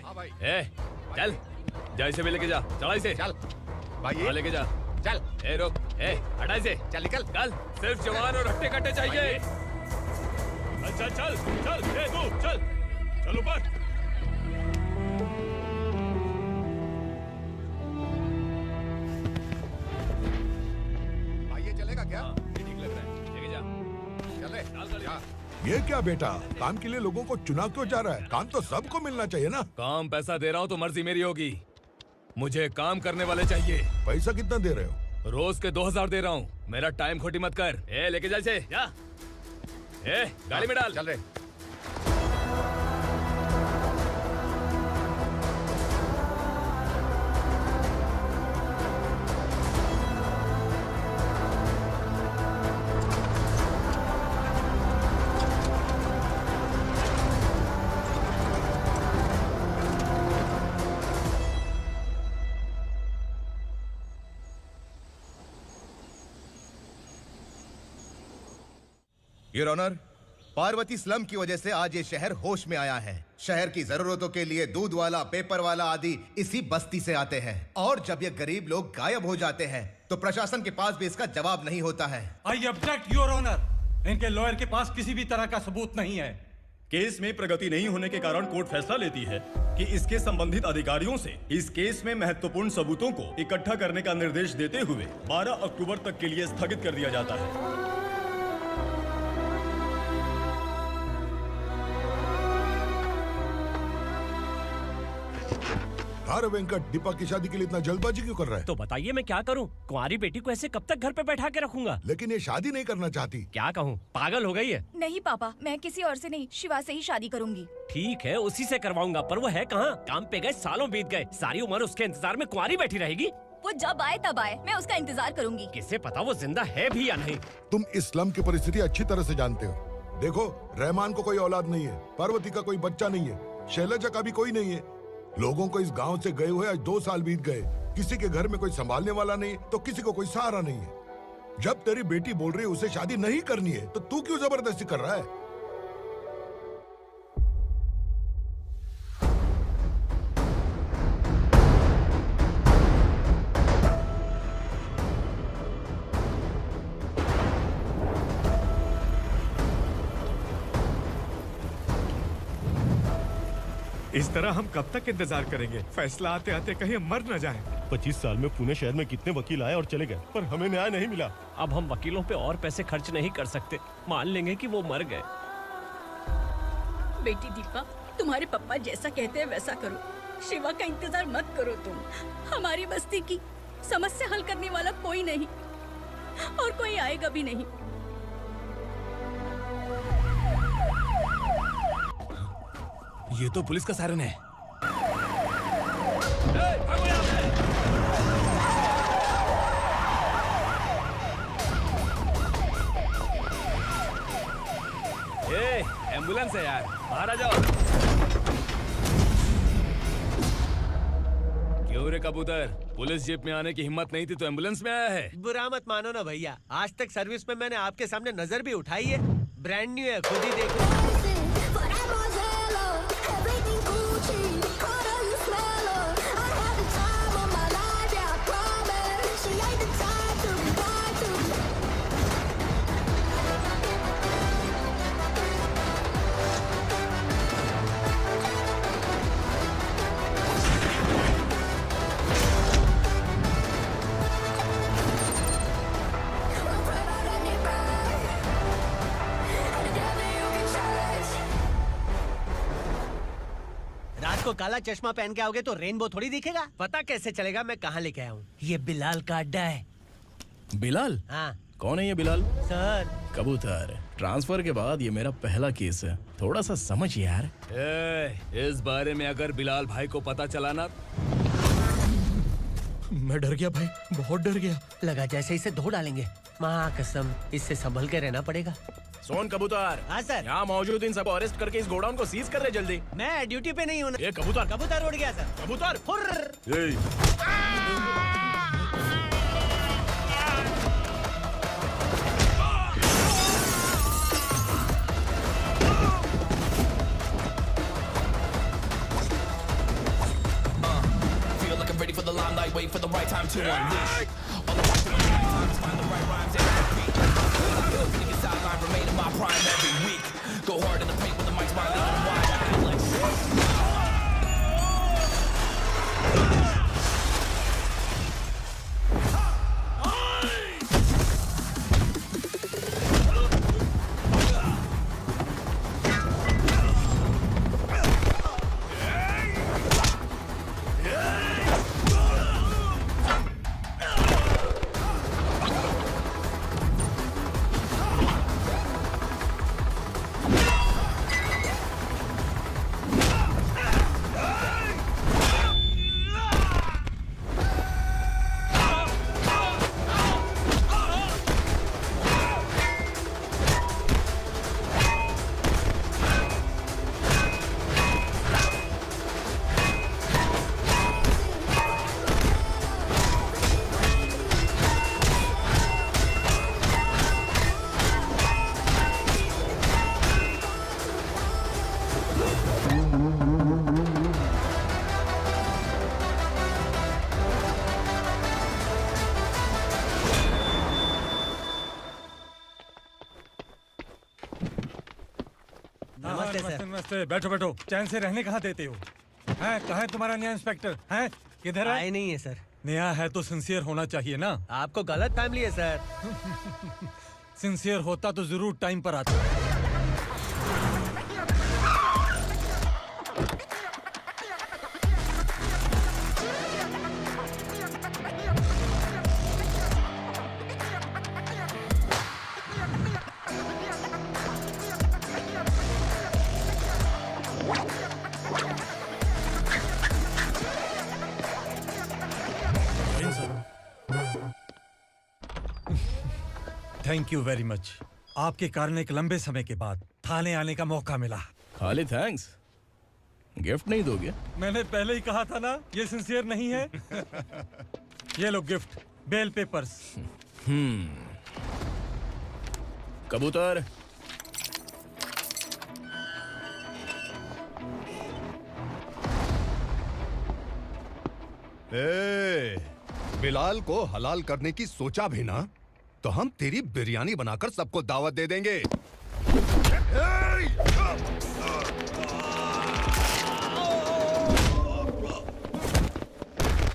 हाँ भाई। ए, चल जा इसे भी लेके जा, चला इसे। चल भाई हाँ, लेके जा। चल। ए रुक, ए हटा इसे। चल निकल। चल, सिर्फ जवान और हट्टे कट्टे चाहिए। चल चल चल, ए तू चल, चल ऊपर। भाई ये चलेगा क्या? ये ठीक लग रहा है, लेके जा। चल रे। चल, जा। ये क्या बेटा, काम के लिए लोगों को चुना क्यों जा रहा है? काम तो सबको मिलना चाहिए ना। काम पैसा दे रहा हूँ तो मर्जी मेरी होगी, मुझे काम करने वाले चाहिए। पैसा कितना दे रहे हो? रोज के 2000 दे रहा हूँ, मेरा टाइम खोटी मत कर। ए लेके जा इसे, जा। ए गाड़ी में डाल। चल रे। योर ऑनर, पार्वती स्लम की वजह से आज ये शहर होश में आया है। शहर की जरूरतों के लिए दूध वाला, पेपर वाला आदि इसी बस्ती से आते हैं, और जब ये गरीब लोग गायब हो जाते हैं तो प्रशासन के पास भी इसका जवाब नहीं होता है। आई ऑब्जेक्ट योर ऑनर, इनके लॉयर के पास किसी भी तरह का सबूत नहीं है। केस में प्रगति नहीं होने के कारण कोर्ट फैसला लेती है कि इसके संबंधित अधिकारियों से इस केस में महत्वपूर्ण सबूतों को इकट्ठा करने का निर्देश देते हुए 12 अक्टूबर तक के लिए स्थगित कर दिया जाता है। अरे वेंकट, दीपा की शादी के लिए इतना जल्दबाजी क्यों कर रहा है? तो बताइए मैं क्या करूं? कुंवारी बेटी को ऐसे कब तक घर पे बैठा के रखूंगा? लेकिन ये शादी नहीं करना चाहती। क्या कहूं, पागल हो गई है। नहीं पापा, मैं किसी और से नहीं, शिवा से ही शादी करूंगी। ठीक है, उसी से करवाऊंगा, पर वो है कहाँ? काम पे गए, सालों बीत गए, सारी उम्र उसके इंतजार में कुंवारी बैठी रहेगी। वो जब आए तब आए, मैं उसका इंतजार करूंगी। किसे पता वो जिंदा है भी या नहीं। तुम इस्लाम की परिस्थिति अच्छी तरह से जानते हो। देखो, रहमान को कोई औलाद नहीं है, पार्वती का कोई बच्चा नहीं है, शैलजा का भी कोई नहीं है। लोगों को इस गांव से गए हुए आज 2 साल बीत गए। किसी के घर में कोई संभालने वाला नहीं, तो किसी को कोई सहारा नहीं है। जब तेरी बेटी बोल रही है उसे शादी नहीं करनी है, तो तू क्यों जबरदस्ती कर रहा है? इस तरह हम कब तक इंतजार करेंगे? फैसला आते आते कहीं मर न जाए। 25 साल में पुणे शहर में कितने वकील आए और चले गए, पर हमें न्याय नहीं मिला। अब हम वकीलों पे और पैसे खर्च नहीं कर सकते, मान लेंगे कि वो मर गए। बेटी दीपा, तुम्हारे पापा जैसा कहते हैं वैसा करो। शिवा का इंतजार मत करो तुम। हमारी बस्ती की समस्या हल करने वाला कोई नहीं, और कोई आएगा भी नहीं। ये तो पुलिस का सायरन है। ए, एम्बुलेंस है यार, बाहर आ जाओ। क्यों रे कबूतर, पुलिस जीप में आने की हिम्मत नहीं थी तो एम्बुलेंस में आया है? बुरा मत मानो ना भैया, आज तक सर्विस में मैंने आपके सामने नजर भी उठाई है। ब्रांड न्यू है, खुद ही देखो। को काला चश्मा पहन के आओगे तो रेनबो थोड़ी दिखेगा। पता कैसे चलेगा मैं कहाँ लेके आया हूँ? ये बिलाल का अड्डा है। बिलाल? हाँ। कौन है ये बिलाल? सर कबूतर, ट्रांसफर के बाद ये मेरा पहला केस है, थोड़ा सा समझ यार। इस बारे में अगर बिलाल भाई को पता चला ना। मैं डर गया भाई, बहुत डर गया। लगा जैसे इसे धो डालेंगे। माँ कसम, इससे संभल के रहना पड़ेगा। सोन कबूतर। हाँ सर। यहाँ मौजूद इन सबको अरेस्ट करके इस गोडाउन को सीज कर रहे जल्दी। मैं ड्यूटी पे नहीं हूँ। ये कबूतर। कबूतर उड़ गया सर। कबूतर। limelight, wait for the right time to unleash. All the right times, find the right rhymes and repeat. Niggas sideline, remain in my prime every week. Go hard in the paint with the mic's wide open wide. I feel like नमस्ते, बैठो बैठो। चैन से रहने कहाँ देते हो? हैं, कहाँ है तुम्हारा नया इंस्पेक्टर? हैं, किधर है? आए नहीं है सर। नया है तो सिंसियर होना चाहिए ना। आपको गलत फैमिली है सर। सिंसियर होता तो जरूर टाइम पर आता। Thank you very much. आपके कारण एक लंबे समय के बाद थाने आने का मौका मिला। खाली थैंक्स, गिफ्ट नहीं दोगे? मैंने पहले ही कहा था ना, ये सिंसियर नहीं है। ये लो गिफ्ट, बेल पेपर्स। कबूतर। बिलाल को हलाल करने की सोचा भी ना, तो हम तेरी बिरयानी बनाकर सबको दावत दे देंगे।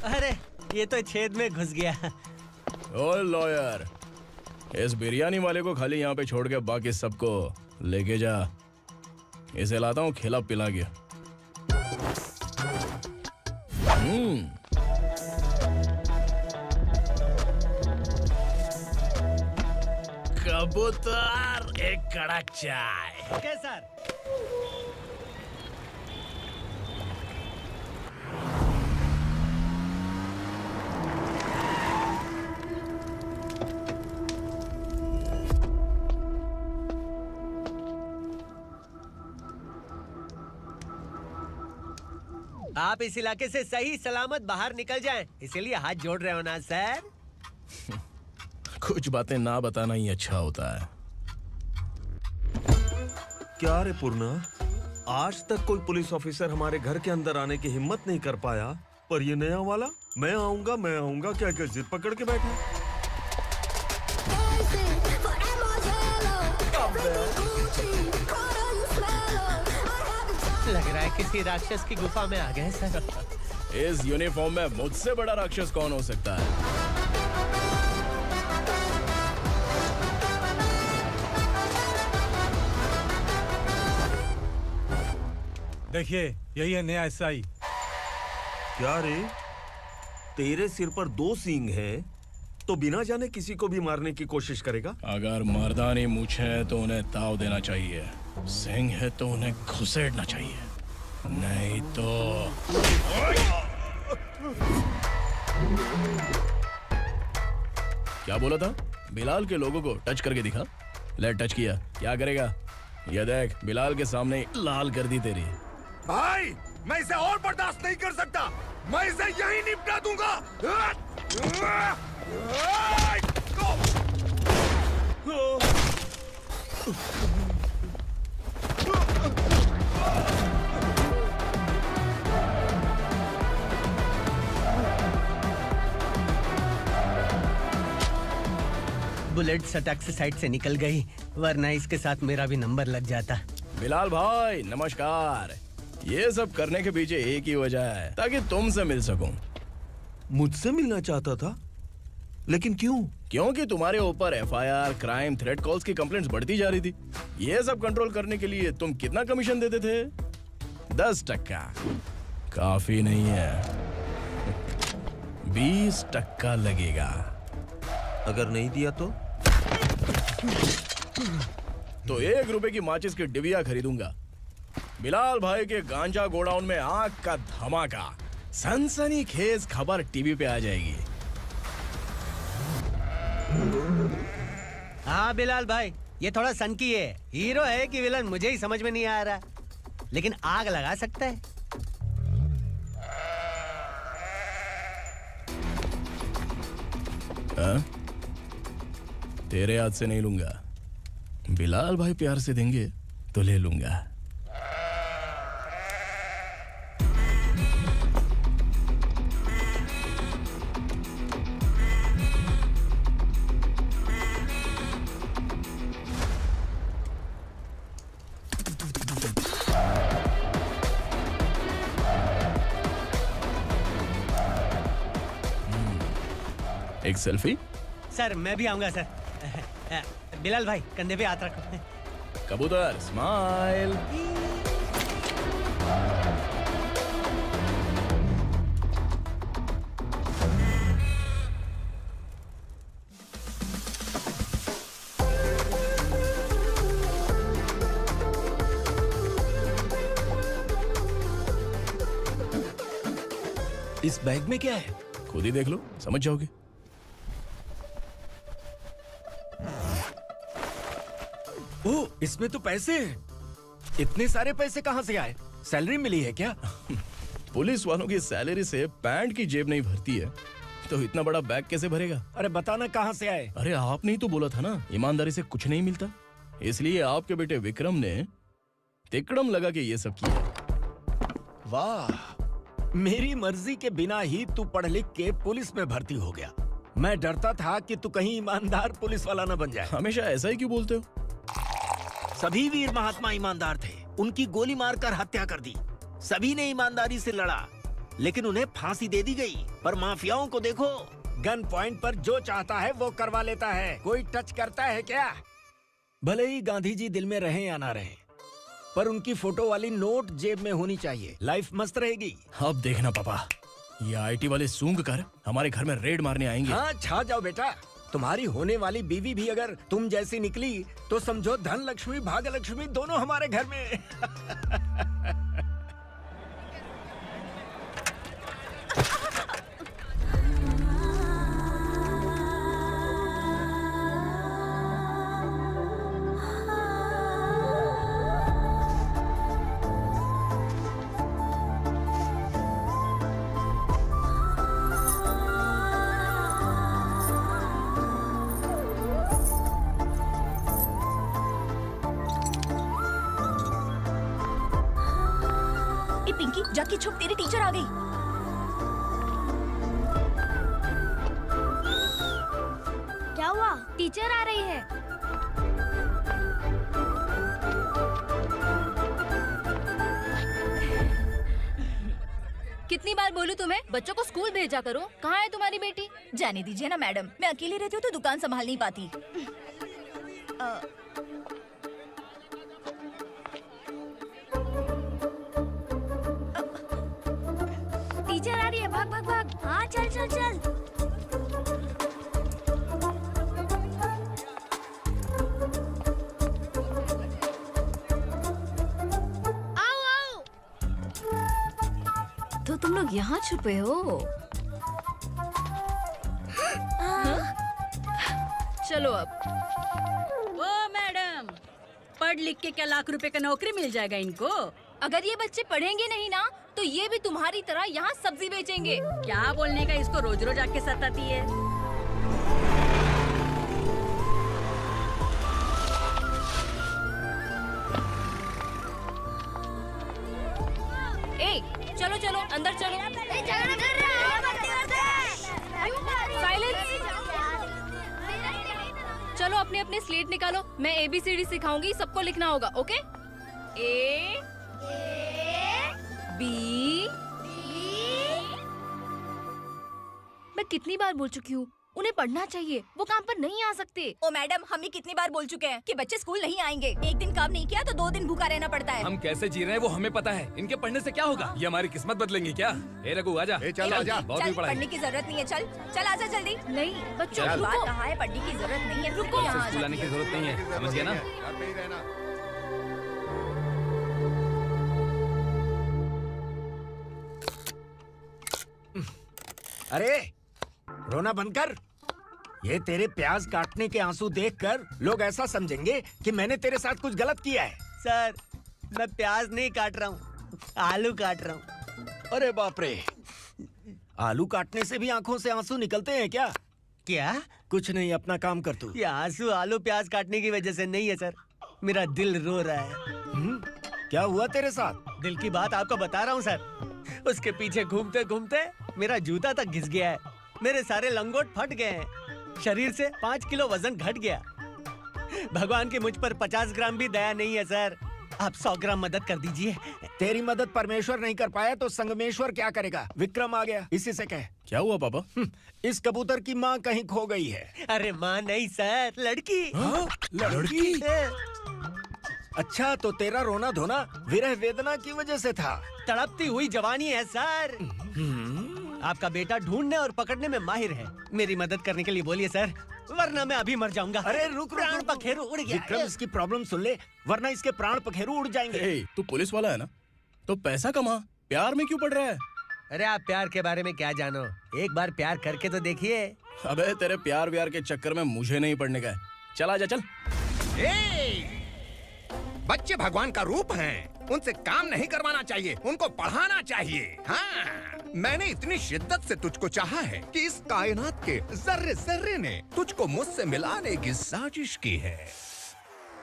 अरे ये तो छेद में घुस गया। ओ लॉयर, इस बिरयानी वाले को खाली यहाँ पे छोड़ के बाकी सबको लेके जा। इसे लाता हूँ खिला पिला के। कबूतर, एक कड़क चाय। Okay sir. आप इस इलाके से सही सलामत बाहर निकल जाएं, इसीलिए हाथ जोड़ रहे हो ना सर। कुछ बातें ना बताना ही अच्छा होता है। क्या रे पूर्णा, आज तक कोई पुलिस ऑफिसर हमारे घर के अंदर आने की हिम्मत नहीं कर पाया, पर ये नया वाला मैं आऊंगा क्या क्या जिद पकड़ के बैठा। लग रहा है किसी राक्षस की गुफा में आ गए सर। इस यूनिफॉर्म में मुझसे बड़ा राक्षस कौन हो सकता है? देखिए, यही है नया एसआई। क्या रे, तेरे सिर पर 2 सींग है तो बिना जाने किसी को भी मारने की कोशिश करेगा? अगर मर्दानी मूछें है तो उन्हें ताव देना चाहिए, सिंह है तो उन्हें घुसेड़ना चाहिए, नहीं तो। क्या बोला था? बिलाल के लोगों को टच करके दिखा। ले टच किया, क्या करेगा? ये देख, बिलाल के सामने लाल कर दी तेरी। भाई, मैं इसे और बर्दाश्त नहीं कर सकता। मैं इसे यहीं निपटा दूंगा। बुलेट सटक से साइड से निकल गई, वरना इसके साथ मेरा भी नंबर लग जाता। बिलाल भाई नमस्कार। ये सब करने के पीछे एक ही वजह है, ताकि तुमसे मिल सकूं। मुझसे मिलना चाहता था, लेकिन क्यों? क्योंकि तुम्हारे ऊपर एफआईआर, क्राइम, थ्रेट कॉल्स की कंप्लेंट्स बढ़ती जा रही थी। ये सब कंट्रोल करने के लिए तुम कितना कमीशन देते थे? 10%। काफी नहीं है, 20% लगेगा। अगर नहीं दिया तो 1 रुपए की माचिस की डिबिया खरीदूंगा। बिलाल भाई के गांजा गोडाउन में आग का धमाका, सनसनीखेज खबर टीवी पे आ जाएगी। हाँ बिलाल भाई, ये थोड़ा सनकी है। हीरो है कि विलन मुझे ही समझ में नहीं आ रहा, लेकिन आग लगा सकता है। तेरे हाथ से नहीं लूंगा, बिलाल भाई प्यार से देंगे तो ले लूंगा। एक सेल्फी? सर मैं भी आऊंगा सर। बिलाल भाई कंधे पे हाथ रखो। कबूतर स्माइल। इस बैग में क्या है? खुद ही देख लो, समझ जाओगे। ओह, इसमें तो पैसे हैं। इतने सारे पैसे कहाँ से आए? सैलरी मिली है क्या? पुलिस वालों की सैलरी से पैंट की जेब नहीं भरती है, तो इतना बड़ा बैग कैसे भरेगा? अरे बताना कहाँ से आए? अरे आपने ही तो बोला था ना, ईमानदारी से कुछ नहीं मिलता। इसलिए आपके बेटे विक्रम ने तिकड़म लगा के ये सब किया। वाह, मेरी मर्जी के बिना ही तू पढ़ लिख के पुलिस में भर्ती हो गया। मैं डरता था कि तू कहीं ईमानदार पुलिस वाला न बन जाए। हमेशा ऐसा ही क्यों बोलते हो? सभी वीर महात्मा ईमानदार थे, उनकी गोली मारकर हत्या कर दी। सभी ने ईमानदारी से लड़ा, लेकिन उन्हें फांसी दे दी गई। पर माफियाओं को देखो, गन पॉइंट पर जो चाहता है वो करवा लेता है। कोई टच करता है क्या? भले ही गांधी जी दिल में रहे या ना रहे, पर उनकी फोटो वाली नोट जेब में होनी चाहिए। लाइफ मस्त रहेगी। अब देखना पापा, ये आईटी वाले सूंघ कर हमारे घर में रेड मारने आएंगे। हाँ, छा जाओ बेटा। तुम्हारी होने वाली बीवी भी अगर तुम जैसी निकली तो समझो धन लक्ष्मी भाग्य लक्ष्मी दोनों हमारे घर में। पिंकी, जाके छुप, तेरी टीचर आ गई। क्या हुआ? टीचर आ रही है। कितनी बार बोलूं तुम्हें, बच्चों को स्कूल भेजा करो। कहाँ है तुम्हारी बेटी? जाने दीजिए ना मैडम, मैं अकेली रहती हूँ तो दुकान संभाल नहीं पाती। टीचर आ रही है, भाग भाग भाग। हाँ चल चल चल। आओ आओ। तो तुम लोग यहाँ छुपे हो? चलो अब। ओ मैडम, पढ़ लिख के क्या लाख रुपए का नौकरी मिल जाएगा इनको? अगर ये बच्चे पढ़ेंगे नहीं ना, तो ये भी तुम्हारी तरह यहाँ सब्जी बेचेंगे। क्या बोलने का, इसको रोज रोज आके सताती है। ए, चलो चलो अंदर चलो। साइलेंस। अपने अपने स्लेट निकालो, मैं ABCD सिखाऊंगी, सबको लिखना होगा, ओके? A B मैं कितनी बार बोल चुकी हूँ, उन्हें पढ़ना चाहिए, वो काम पर नहीं आ सकते। ओ मैडम, हम भी कितनी बार बोल चुके हैं कि बच्चे स्कूल नहीं आएंगे। एक दिन काम नहीं किया तो 2 दिन भूखा रहना पड़ता है। हम कैसे जी रहे हैं वो हमें पता है, इनके पढ़ने से क्या होगा? ये हमारी किस्मत बदलेंगे क्या? ए रघु आजा। चल आजा। बहुत भी पढ़ाई। पढ़ने की जरूरत नहीं है, चल आजा जल्दी। नहीं बच्चों चल। रुको। कहा है पढ़ने की जरूरत नहीं है, रुको यहाँ आ स्कूल आने की जरूरत नहीं है, समझ गया ना? घर पे ही रहना। अरे रोना बंद कर। ये तेरे प्याज काटने के आंसू देखकर लोग ऐसा समझेंगे कि मैंने तेरे साथ कुछ गलत किया है। सर, मैं प्याज नहीं काट रहा हूँ, आलू काट रहा हूँ। अरे बाप रे, आलू काटने से भी आंखों से आंसू निकलते हैं क्या? क्या? कुछ नहीं, अपना काम कर तू। ये आंसू आलू प्याज काटने की वजह से नहीं है सर, मेरा दिल रो रहा है। क्या हुआ तेरे साथ? दिल की बात आपको बता रहा हूँ सर। उसके पीछे घूमते घूमते मेरा जूता तक घिस गया है, मेरे सारे लंगोट फट गए हैं, शरीर से 5 किलो वजन घट गया। भगवान की मुझ पर 50 ग्राम भी दया नहीं है सर, आप 100 ग्राम मदद कर दीजिए। तेरी मदद परमेश्वर नहीं कर पाया तो संगमेश्वर क्या करेगा? विक्रम आ गया, इसी से कह। क्या हुआ पापा? इस कबूतर की माँ कहीं खो गई है। अरे माँ नहीं सर, लड़की। लड़की? अच्छा, तो तेरा रोना धोना विरह वेदना की वजह से था। तड़पती हुई जवानी है सर। आपका बेटा ढूंढने और पकड़ने में माहिर है, मेरी मदद करने के लिए बोलिए सर, वरना मैं अभी मर जाऊंगा। अरे रुक, प्राण पखेरु उड़ गया। विक्रम, इसकी प्रॉब्लम सुन ले, वरना इसके प्राण पखेरु उड़ जाएंगे। ए, तू पुलिस वाला है ना, तो पैसा कमा, प्यार में क्यों पड़ रहा है? अरे आप प्यार के बारे में क्या जानो, एक बार प्यार करके तो देखिए। अबे तेरे प्यार व्यार के चक्कर में मुझे नहीं पड़ने का है, चल आजा चल। बच्चे भगवान का रूप हैं, उनसे काम नहीं करवाना चाहिए, उनको पढ़ाना चाहिए। हाँ, मैंने इतनी शिद्दत से तुझको चाहा है कि इस कायनात के जर्रे जर्रे ने तुझको मुझसे मिलाने की साजिश की है।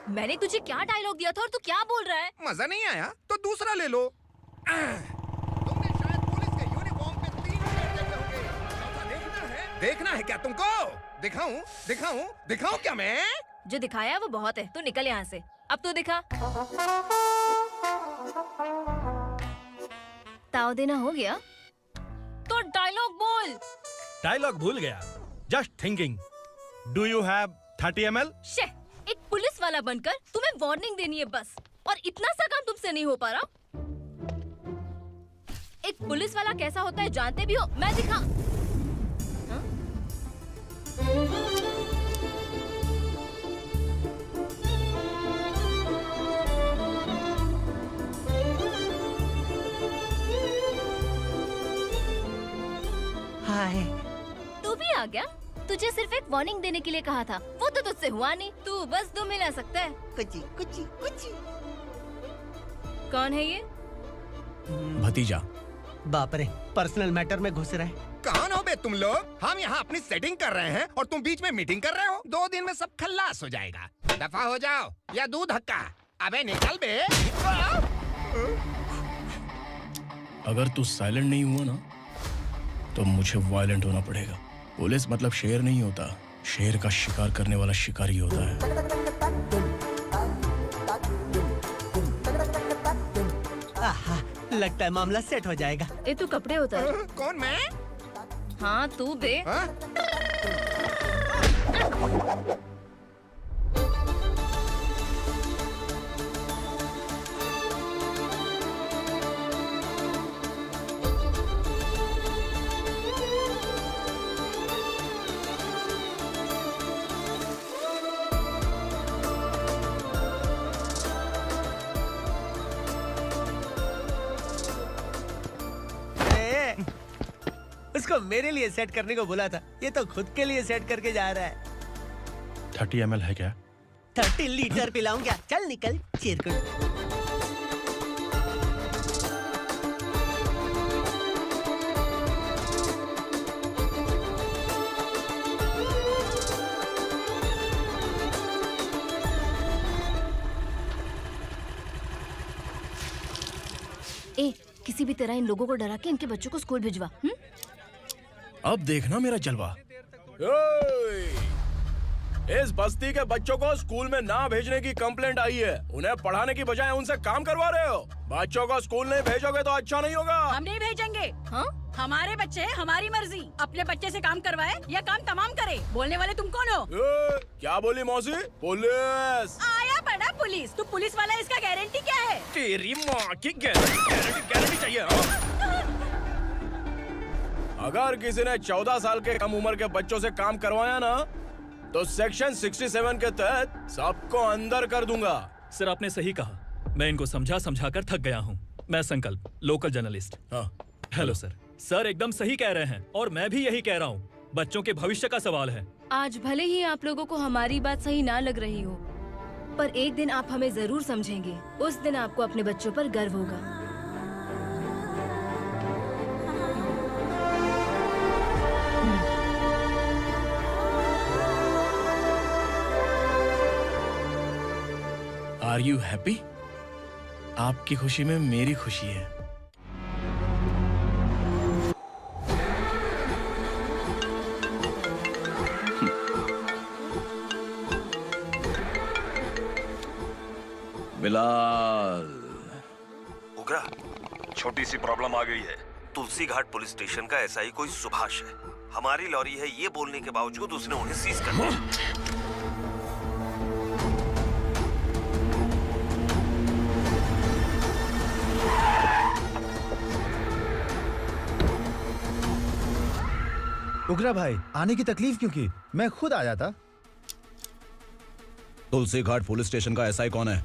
मैंने तुझे क्या डायलॉग दिया था और तू क्या बोल रहा है? मजा नहीं आया तो दूसरा ले लो। तुमने शायद पुलिस के यूनिफॉर्म पे 3 शेर देखे होंगे। चौथा देखना है क्या तुमको? दिखाऊं दिखाऊं दिखाऊं क्या मैं? जो दिखाया है वो बहुत है, तू निकल यहाँ से। अब तू दिखा। ताव देना हो गया तो डायलॉग बोल। डायलॉग भूल गया। Just thinking, do you have 30 ml? शे, एक पुलिस वाला बनकर तुम्हें वार्निंग देनी है बस, और इतना सा काम तुमसे नहीं हो पा रहा। एक पुलिस वाला कैसा होता है जानते भी हो? मैं दिखा। हाँ? हाय, तू भी आ गया? तुझे सिर्फ एक वार्निंग देने के लिए कहा था, वो तो तुझसे हुआ नहीं। तू बस 2 मिला सकता है। कुची कुची कुची। कौन है ये? भतीजा। बाप रे, पर्सनल मैटर में घुस रहे। कौन हो बे तुम लोग? हम यहाँ अपनी सेटिंग कर रहे हैं और तुम बीच में मीटिंग कर रहे हो। 2 दिन में सब खल्लास हो जाएगा। दफा हो जाओ या दूध हक्का। अबे निकल बे। अगर तू साइलेंट नहीं हुआ ना तो मुझे वायलेंट होना पड़ेगा। पुलिस मतलब शेर नहीं होता, शेर का शिकार करने वाला शिकारी होता है। आहा, लगता है मामला सेट हो जाएगा। ए तू कपड़े उतार। कौन मैं? हाँ तू बे। उसको मेरे लिए सेट करने को बोला था, ये तो खुद के लिए सेट करके जा रहा है। 30 ml है क्या? 30 लीटर पिलाऊं क्या? चल निकल चिरकुट। ए, किसी भी तरह इन लोगों को डरा के इनके बच्चों को स्कूल भिजवा। अब देखना मेरा जलवा। इस बस्ती के बच्चों को स्कूल में ना भेजने की कंप्लेंट आई है। उन्हें पढ़ाने की बजाय उनसे काम करवा रहे हो। बच्चों को स्कूल नहीं भेजोगे तो अच्छा नहीं होगा। हम नहीं भेजेंगे। हाँ? हमारे बच्चे हमारी मर्जी। अपने बच्चे से काम करवाए या काम तमाम करे। बोलने वाले तुम कौन हो? क्या बोली मौसी? पुलिस आया पड़ा पुलिस। तू पुलिस वाला, इसका गारंटी क्या है? तेरी माँ की गारंटी चाहिए। अगर किसी ने 14 साल के कम उम्र के बच्चों से काम करवाया ना तो सेक्शन 67 के तहत सबको अंदर कर दूंगा। सर आपने सही कहा। मैं इनको समझा कर थक गया हूँ। मैं संकल्प, local journalist. Hello sir. Sir एकदम सही कह रहे हैं और मैं भी यही कह रहा हूँ। बच्चों के भविष्य का सवाल है। आज भले ही आप लोगों को हमारी बात सही ना लग रही हो, पर एक दिन आप हमें जरूर समझेंगे। उस दिन आपको अपने बच्चों पर गर्व होगा। Are you happy? आपकी खुशी में मेरी खुशी है। बिलाल। उगरा, छोटी सी प्रॉब्लम आ गई है। तुलसी घाट पुलिस स्टेशन का एसआई कोई सुभाष है। हमारी लॉरी है ये बोलने के बावजूद उसने उन्हें सीज कर दिया। उगरा भाई, आने की तकलीफ क्यों की? मैं खुद आ जाता। तुलसी घाट पुलिस स्टेशन का एसआई कौन है?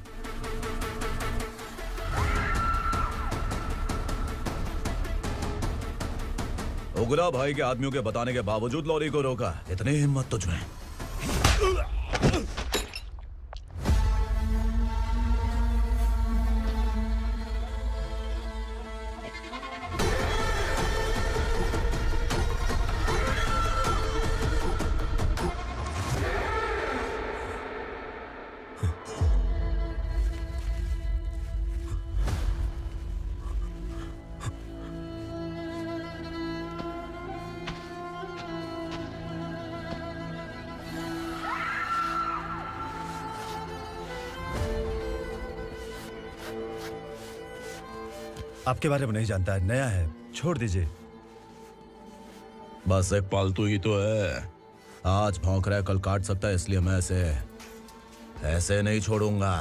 उगरा भाई के आदमियों के बताने के बावजूद लॉरी को रोका। इतनी हिम्मत तुझमें? आपके बारे में नहीं जानता है, नया है, छोड़ दीजिए। बस एक पालतू ही तो है। आज भौंक रहा है, कल काट सकता है, इसलिए मैं ऐसे नहीं छोड़ूंगा।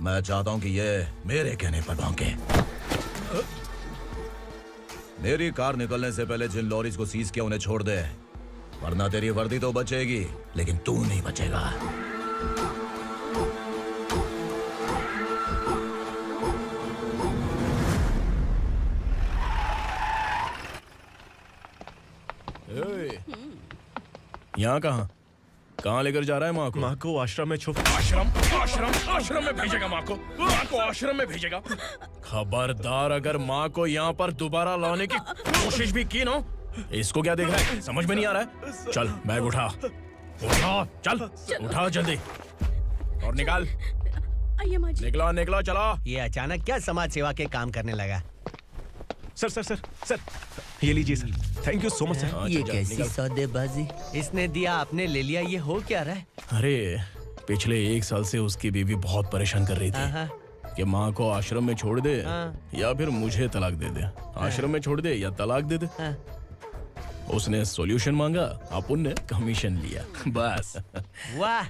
मैं चाहता हूं कि ये मेरे कहने पर भौंके। मेरी कार निकलने से पहले जिन लॉरीज को सीज किया उन्हें छोड़ दे, वरना तेरी वर्दी तो बचेगी लेकिन तू नहीं बचेगा। यहाँ कहाँ लेकर जा रहा है माँ को? माँ को आश्रम में आश्रम में भेजेगा माँ को आश्रम में भेजेगा। खबरदार अगर माँ को यहाँ पर दोबारा लाने की कोशिश भी की ना, इसको क्या देख रहा है? समझ में नहीं आ रहा है? चल बैग उठा, चल उठा जल्दी और निकाल। निकला चला। ये अचानक क्या समाज सेवा के काम करने लगा? सर ये लीजिए sir. Thank you so much sir. ये कैसी सौदेबाजी? इसने दिया आपने ले लिया, ये हो क्या रहा है? अरे पिछले 1 साल से उसकी बीवी बहुत परेशान कर रही थी कि माँ को आश्रम में छोड़ दे या फिर मुझे तलाक दे दे। आश्रम में छोड़ दे या तलाक दे दे। उसने सॉल्यूशन मांगा, अपन ने कमीशन लिया, बस। वाह,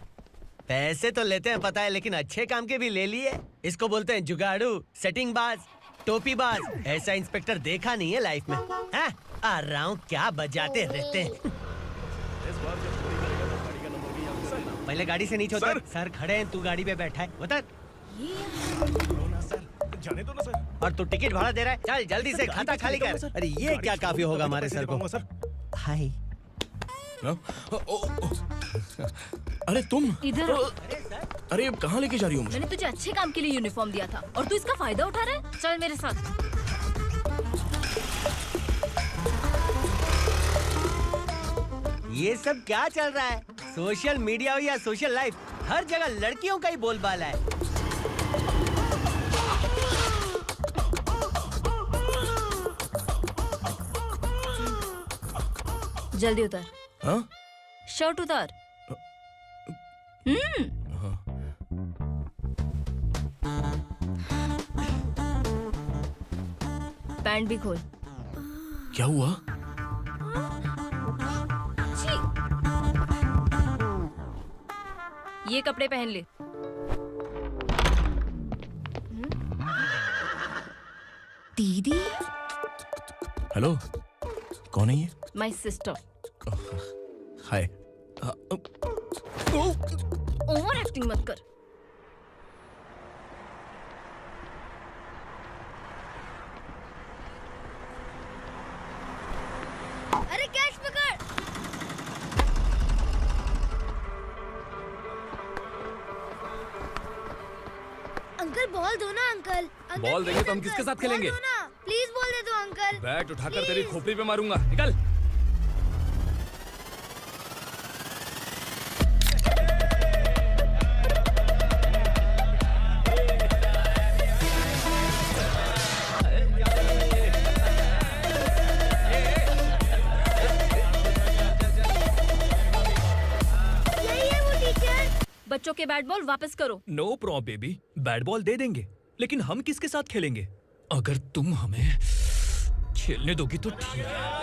पैसे तो लेते हैं पता है, लेकिन अच्छे काम के भी ले लिए। इसको बोलते हैं जुगाड़ू, सेटिंग बाज, टोपी बाज। ऐसा इंस्पेक्टर देखा नहीं है लाइफ में। हाँ? आ रहा हूँ, क्या बजाते रहते हैं। पहले गाड़ी से नीचे उतर। सर खड़े हैं, तू गाड़ी पे बैठा है, उतर। जाने दो ना सर। और तू टिकट भाड़ा दे रहा है? चल जल्दी से खाता खाली कर। अरे ये क्या काफी होगा हमारे सर को। हाय। अरे तुम इधर। अरे कहाँ लेके जा रही हो मुझे? मैंने तुझे अच्छे काम के लिए यूनिफॉर्म दिया था और तू इसका फायदा उठा रहा है। चल मेरे साथ। ये सब क्या चल रहा है? सोशल मीडिया हो या सोशल लाइफ, हर जगह लड़कियों का ही बोलबाला है। जल्दी उतर। हाँ? शर्ट उतार। पैंट भी खोल। क्या हुआ? ये कपड़े पहन ले। दीदी। हेलो, कौन है ये? My sister. Hi. Over acting मत कर। अरे कैश पकड़। अंकल बॉल दो ना अंकल। बॉल देंगे तो हम किसके साथ खेलेंगे? प्लीज बॉल दे दो अंकल। बैट उठाकर तेरी खोपड़ी पे मारूंगा। निकल। बच्चों के बैट बॉल वापस करो। No problem baby, bat ball दे देंगे, लेकिन हम किसके साथ खेलेंगे? अगर तुम हमें खेलने दोगी तो ठीक है।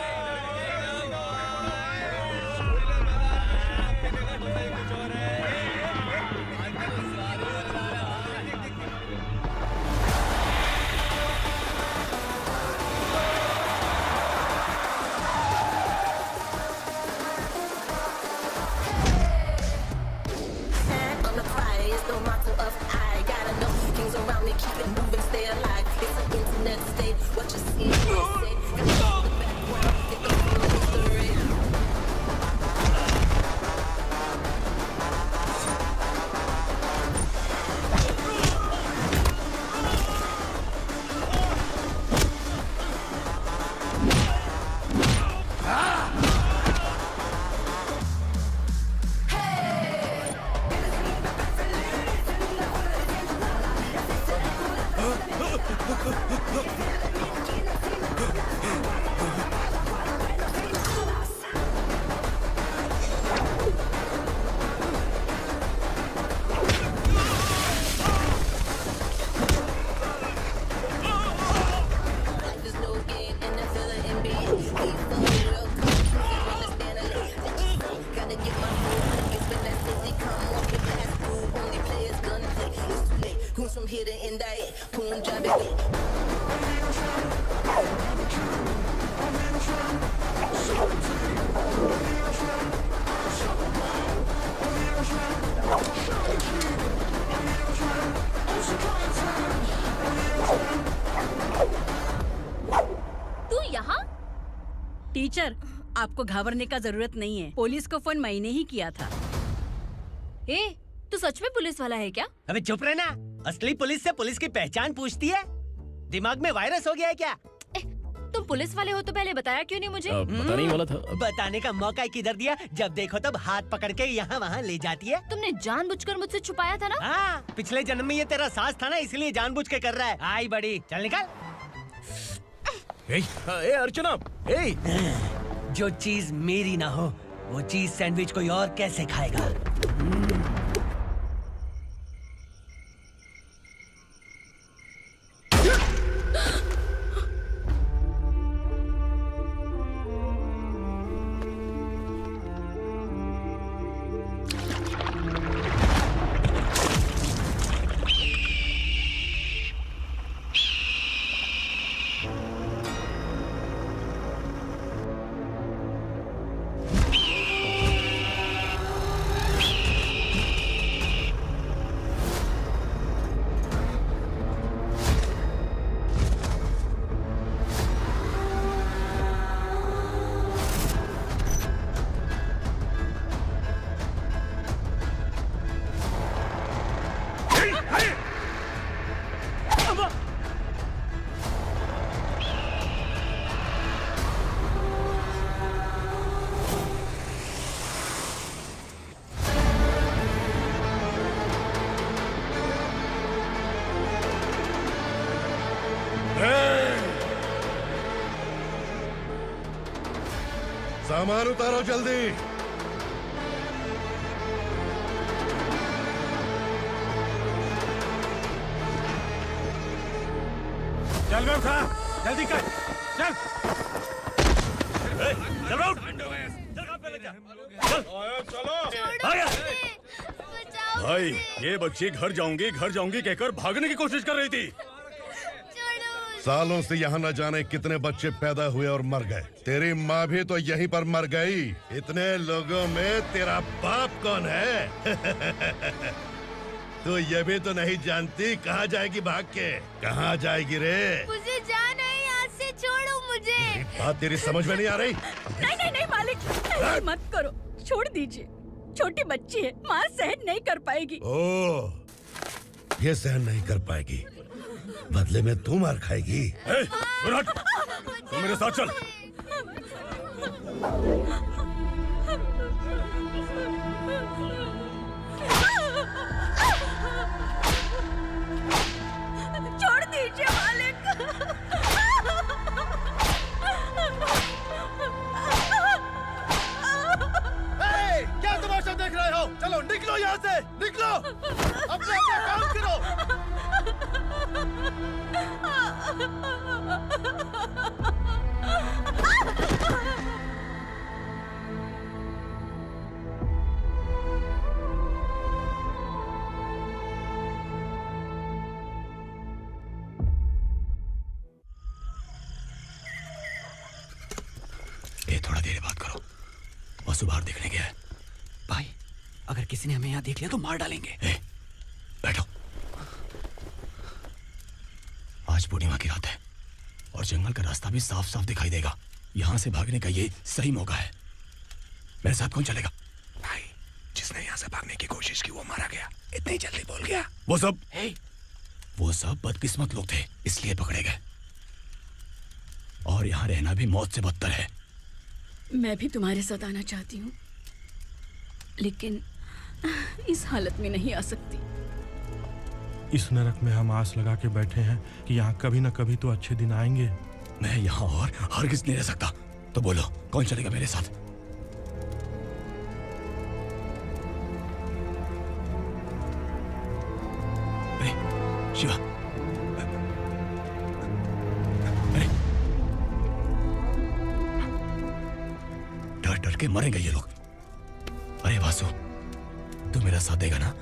टीचर, आपको घबराने का जरूरत नहीं है। पुलिस को फोन मैंने ही किया था। ए, तू सच में पुलिस वाला है क्या? अबे चुप रहना। असली पुलिस से पुलिस की पहचान पूछती है? दिमाग में वायरस हो गया है क्या? तुम पुलिस वाले हो तो पहले बताया क्यों नहीं मुझे? बताने ही वाला था। बताने का मौका किधर दिया? जब देखो तब हाथ पकड़ के यहाँ वहाँ ले जाती है। तुमने जानबूझकर मुझसे छुपाया था ना? हाँ, पिछले जन्म में ये तेरा सास था ना, इसलिए जानबूझ के कर रहा है। आई बड़ी, चल निकल। ए अर्चना, ए! जो चीज मेरी ना हो, वो चीज सैंडविच कोई और कैसे खाएगा? सामान उतारो जल्दी। उठा, जल्दी कर, चल। चल राउंड, भाई ये बच्ची घर जाऊंगी कहकर भागने की कोशिश कर रही थी। सालों से यहाँ न जाने कितने बच्चे पैदा हुए और मर गए। तेरी माँ भी तो यहीं पर मर गई। इतने लोगों में तेरा बाप कौन है? तो ये भी तो नहीं जानती कहाँ जाएगी भाग के? कहाँ जाएगी रे? मुझे जाना है, यहाँ से छोड़ो मुझे। बात तेरी समझ में नहीं आ रही? नहीं मालिक, ऐसे मत करो, छोड़ दीजिए। छोटी बच्ची है, माँ सहन नहीं कर पाएगी। ओह, ये सहन नहीं कर पाएगी, बदले में तू मार खाएगी। तू मेरे साथ चल। छोड़ दीजिए मालिक। क्या तमाशा देख रहे हो? चलो निकलो यहाँ से, निकलो, अपना काम करो। ये थोड़ा देर बात करो, वसु बाहर देखने गया है। भाई, अगर किसी ने हमें यहाँ देख लिया तो मार डालेंगे। बैठो। आज पूर्णिमा की रात है और जंगल का रास्ता भी साफ साफ दिखाई देगा। यहाँ से भागने का ये सही मौका है। मेरे साथ कौन चलेगा? भाई, जिसने यहाँ से भागने की कोशिश की वो मारा गया। इतनी जल्दी बोल गया। वो सब बदकिस्मत लोग थे, इसलिए पकड़े गए। और यहाँ रहना भी मौत से बदतर है। मैं भी तुम्हारे साथ आना चाहती हूँ, लेकिन इस हालत में नहीं आ सकती। इस नरक में हम आस लगा के बैठे हैं कि यहाँ कभी न कभी तो अच्छे दिन आएंगे। मैं यहाँ और हरगिज़ नहीं रह सकता। तो बोलो, कौन चलेगा मेरे साथ? अरे शिवा, अरे डर डर के मरेंगे ये लोग। अरे वासु, तू मेरा साथ देगा ना?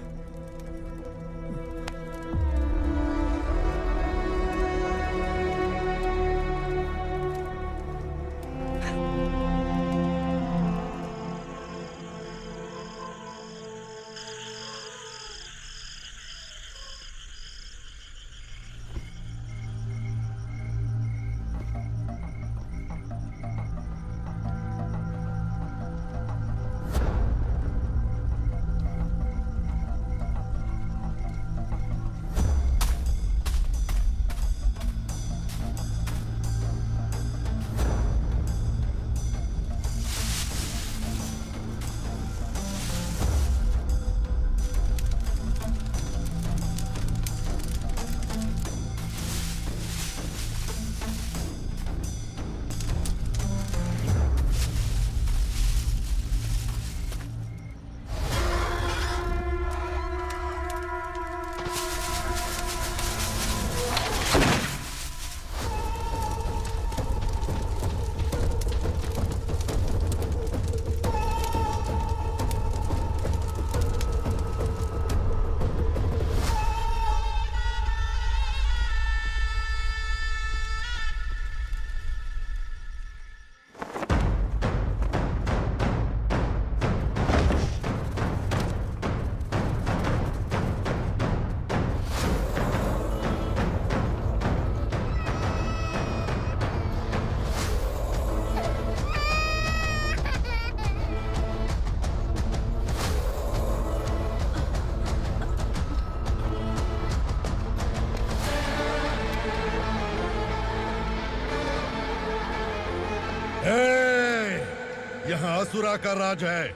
यहाँ असुरा का राज है।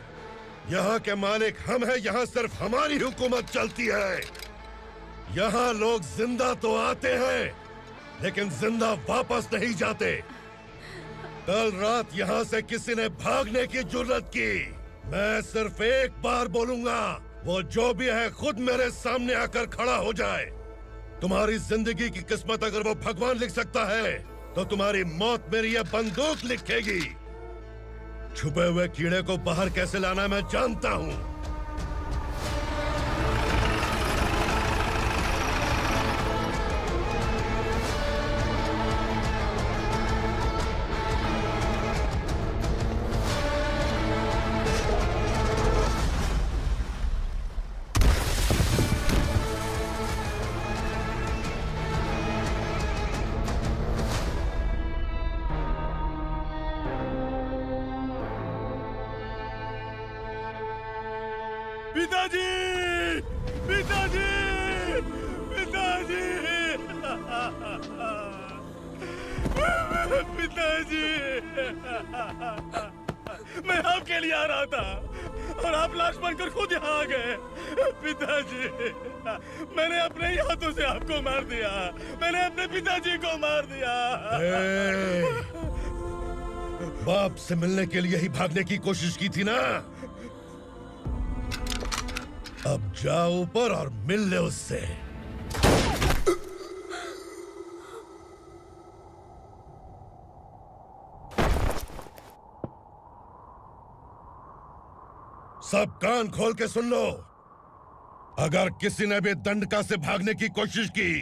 यहाँ के मालिक हम हैं, यहाँ सिर्फ हमारी हुकूमत चलती है। यहाँ लोग जिंदा तो आते हैं, लेकिन जिंदा वापस नहीं जाते। कल रात यहाँ से किसी ने भागने की जुर्रत की, मैं सिर्फ एक बार बोलूंगा, वो जो भी है खुद मेरे सामने आकर खड़ा हो जाए। तुम्हारी जिंदगी की किस्मत अगर वो भगवान लिख सकता है तो तुम्हारी मौत मेरी ये बंदूक लिखेगी। छुपे हुए कीड़े को बाहर कैसे लाना मैं जानता हूँ। पिताजी, पिताजी, पिताजी, पिताजी, मैं आपके लिए आ रहा था और आप लाश बनकर खुद यहाँ आ गए। पिताजी, मैंने अपने ही हाथों से आपको मार दिया। मैंने अपने पिताजी को मार दिया। बाप से मिलने के लिए ही भागने की कोशिश की थी ना? अब जाओ ऊपर और मिल ले उससे। सब कान खोल के सुन लो। अगर किसी ने भी दंडका से भागने की कोशिश की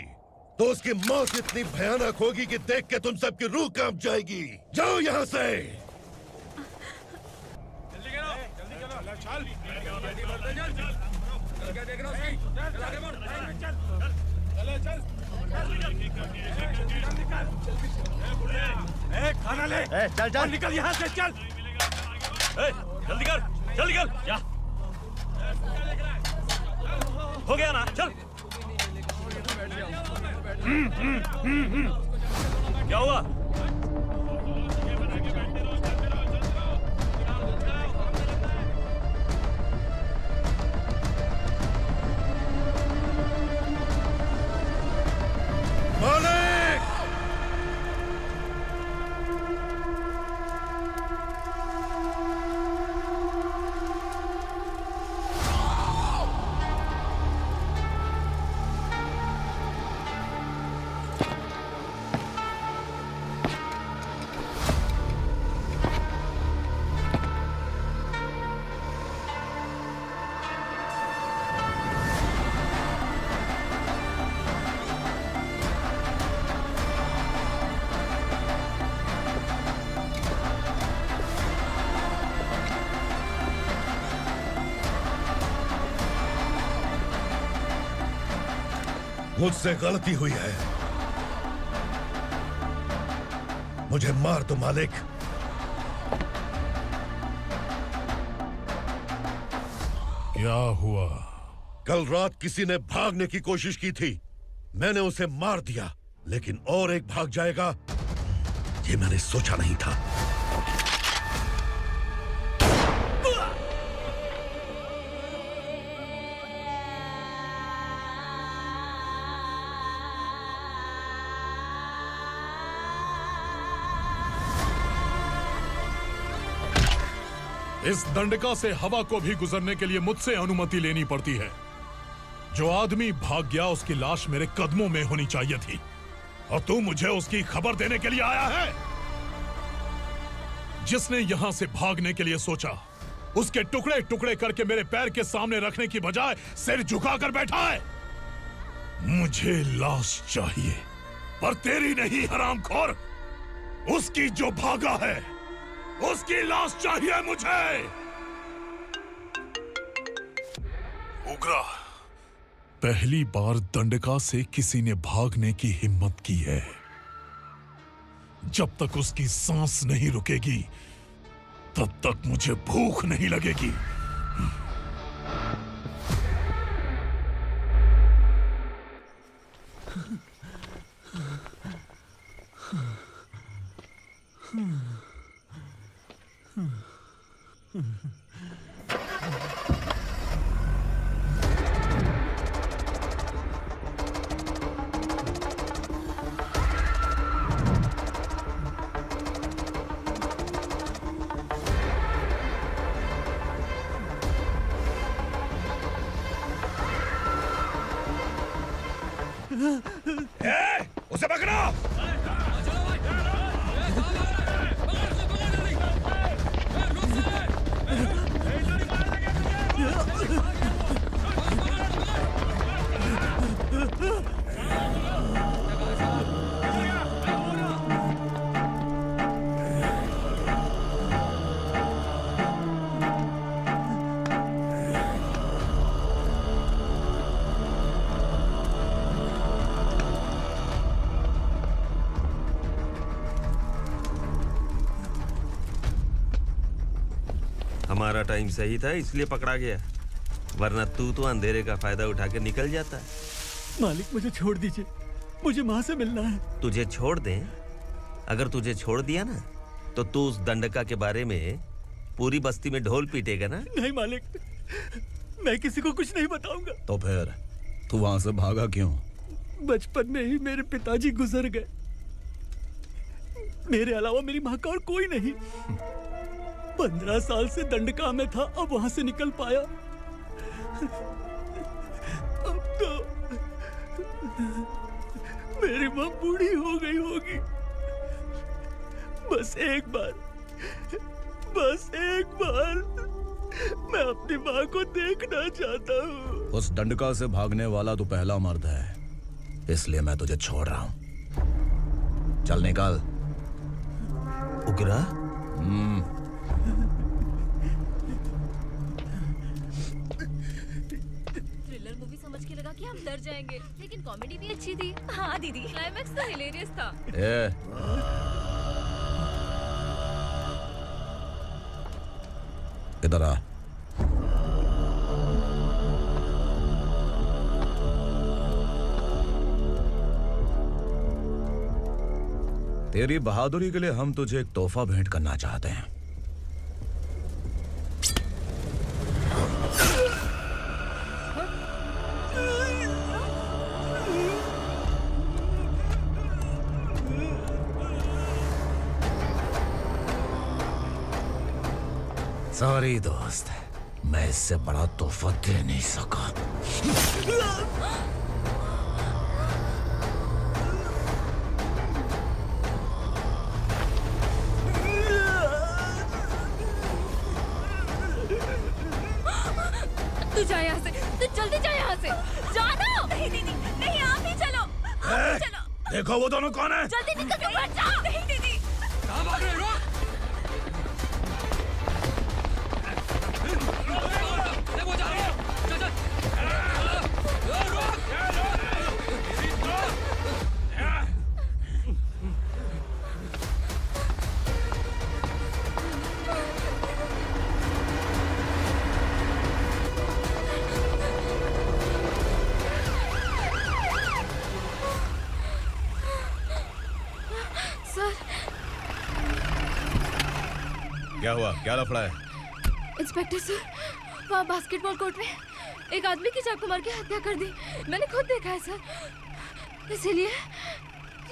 तो उसकी मौत इतनी भयानक होगी कि देख के तुम सबकी रूह कांप जाएगी। जाओ यहाँ से। खाना ले। चल चल निकल यहाँ से, चल। जल्दी कर, जल्दी कर, जा। हो गया ना, चल। क्या हुआ? मुझसे गलती हुई है, मुझे मार दो मालिक। क्या हुआ? कल रात किसी ने भागने की कोशिश की थी, मैंने उसे मार दिया, लेकिन और एक भाग जाएगा ये मैंने सोचा नहीं था। इस दंडका से हवा को भी गुजरने के लिए मुझसे अनुमति लेनी पड़ती है। जो आदमी भाग गया उसकी लाश मेरे कदमों में होनी चाहिए थी, और तू मुझे उसकी खबर देने के लिए आया है। जिसने यहां से भागने के लिए सोचा उसके टुकड़े टुकड़े करके मेरे पैर के सामने रखने की बजाय सिर झुकाकर बैठा है। मुझे लाश चाहिए, पर तेरी नहीं हरामखोर, उसकी जो भागा है उसकी लाश चाहिए मुझे। उग्रा, पहली बार दंडका से किसी ने भागने की हिम्मत की है। जब तक उसकी सांस नहीं रुकेगी तब तक मुझे भूख नहीं लगेगी। उसे पकड़ो। हमारा टाइम सही था इसलिए पकड़ा गया, वरना तू तो अंधेरे का फायदा उठा के निकल जाता। मालिक मुझे छोड़ दीजिए, मुझे माँ से मिलना है। तुझे छोड़ दें? अगर तुझे छोड़ दिया ना तो तू उस दंडका के बारे में पूरी बस्ती में ढोल पीटेगा ना। नहीं मालिक, मैं किसी को कुछ नहीं बताऊंगा। तो फिर तू वहां से भागा क्यों? बचपन में ही मेरे पिताजी गुजर गए, मेरे अलावा मेरी माँ का और कोई नहीं। 15 साल से दंडका में था, अब वहां से निकल पाया। अब तो मेरी माँ बूढ़ी हो गई होगी। बस एक बार मैं अपनी माँ को देखना चाहता हूँ। उस दंडका से भागने वाला तू पहला मर्द है, इसलिए मैं तुझे छोड़ रहा हूँ। चल निकल। उग्रा? थ्रिलर मूवी समझ के लगा कि हम डर जाएंगे, लेकिन कॉमेडी भी अच्छी थी। हाँ दीदी, क्लाइमैक्स तो हिलेरियस था। इधर आ। तेरी बहादुरी के लिए हम तुझे एक तोहफा भेंट करना चाहते हैं। सॉरी दोस्त, मैं इससे बड़ा तोहफा दे नहीं सका। तू जा यहाँ से, तू जल्दी जा यहाँ से। जाना। नहीं दीदी, नहीं आप ही चलो, आप ही चलो। देखो वो दोनों कौन है? जल्दी निकल के मत जाओ। नहीं दीदी। कहाँ भाग रहे हो? वो जा रहे हो। चल चल। सर। क्या हुआ? क्या लफड़ा है? इंस्पेक्टर सर, वहाँ बास्केटबॉल कोर्ट में एक आदमी की चाकू मार के हत्या कर दी। मैंने खुद देखा है सर, इसीलिए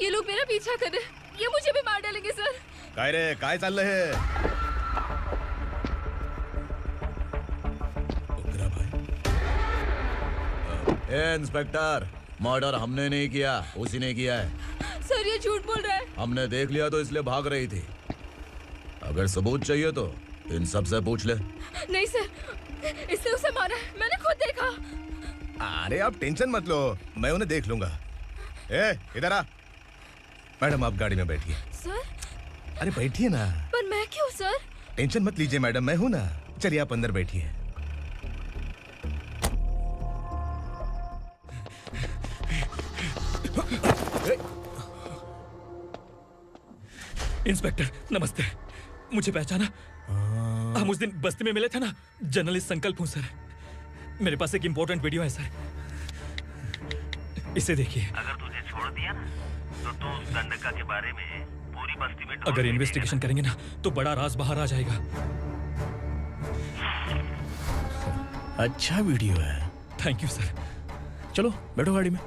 ये लोग मेरा पीछा कर रहे हैं। ये मुझे भी मार डालेंगे सर। काय रे, काय चाललंय हे? इंस्पेक्टर, मर्डर हमने नहीं किया, उसी ने किया है। सर ये झूठ बोल रहा है। हमने देख लिया तो इसलिए भाग रही थी। अगर सबूत चाहिए तो इन सब से पूछ ले। नहीं सर, इसने उसे मारा है, मैंने खुद देखा। अरे आप टेंशन मत लो, मैं उन्हें देख लूंगा। ए, इधर आ। मैडम आप गाड़ी में बैठिए। सर? अरे बैठिए ना। पर मैं क्यों सर? टेंशन मत लीजिए मैडम, मैं हूं ना। चलिए आप अंदर बैठिए। इंस्पेक्टर नमस्ते, मुझे पहचाना? हम उस दिन बस्ती में मिले थे ना। जर्नलिस्ट संकल्प हूँ सर। मेरे पास एक इम्पोर्टेंट वीडियो है सर, इसे देखिए। अगर तुझे छोड़ दिया ना तो तू उस दंडका के बारे में पूरी बस्ती में अगर इन्वेस्टिगेशन करेंगे ना तो बड़ा राज बाहर आ जाएगा। अच्छा वीडियो है। Thank you sir. चलो बैठो गाड़ी में।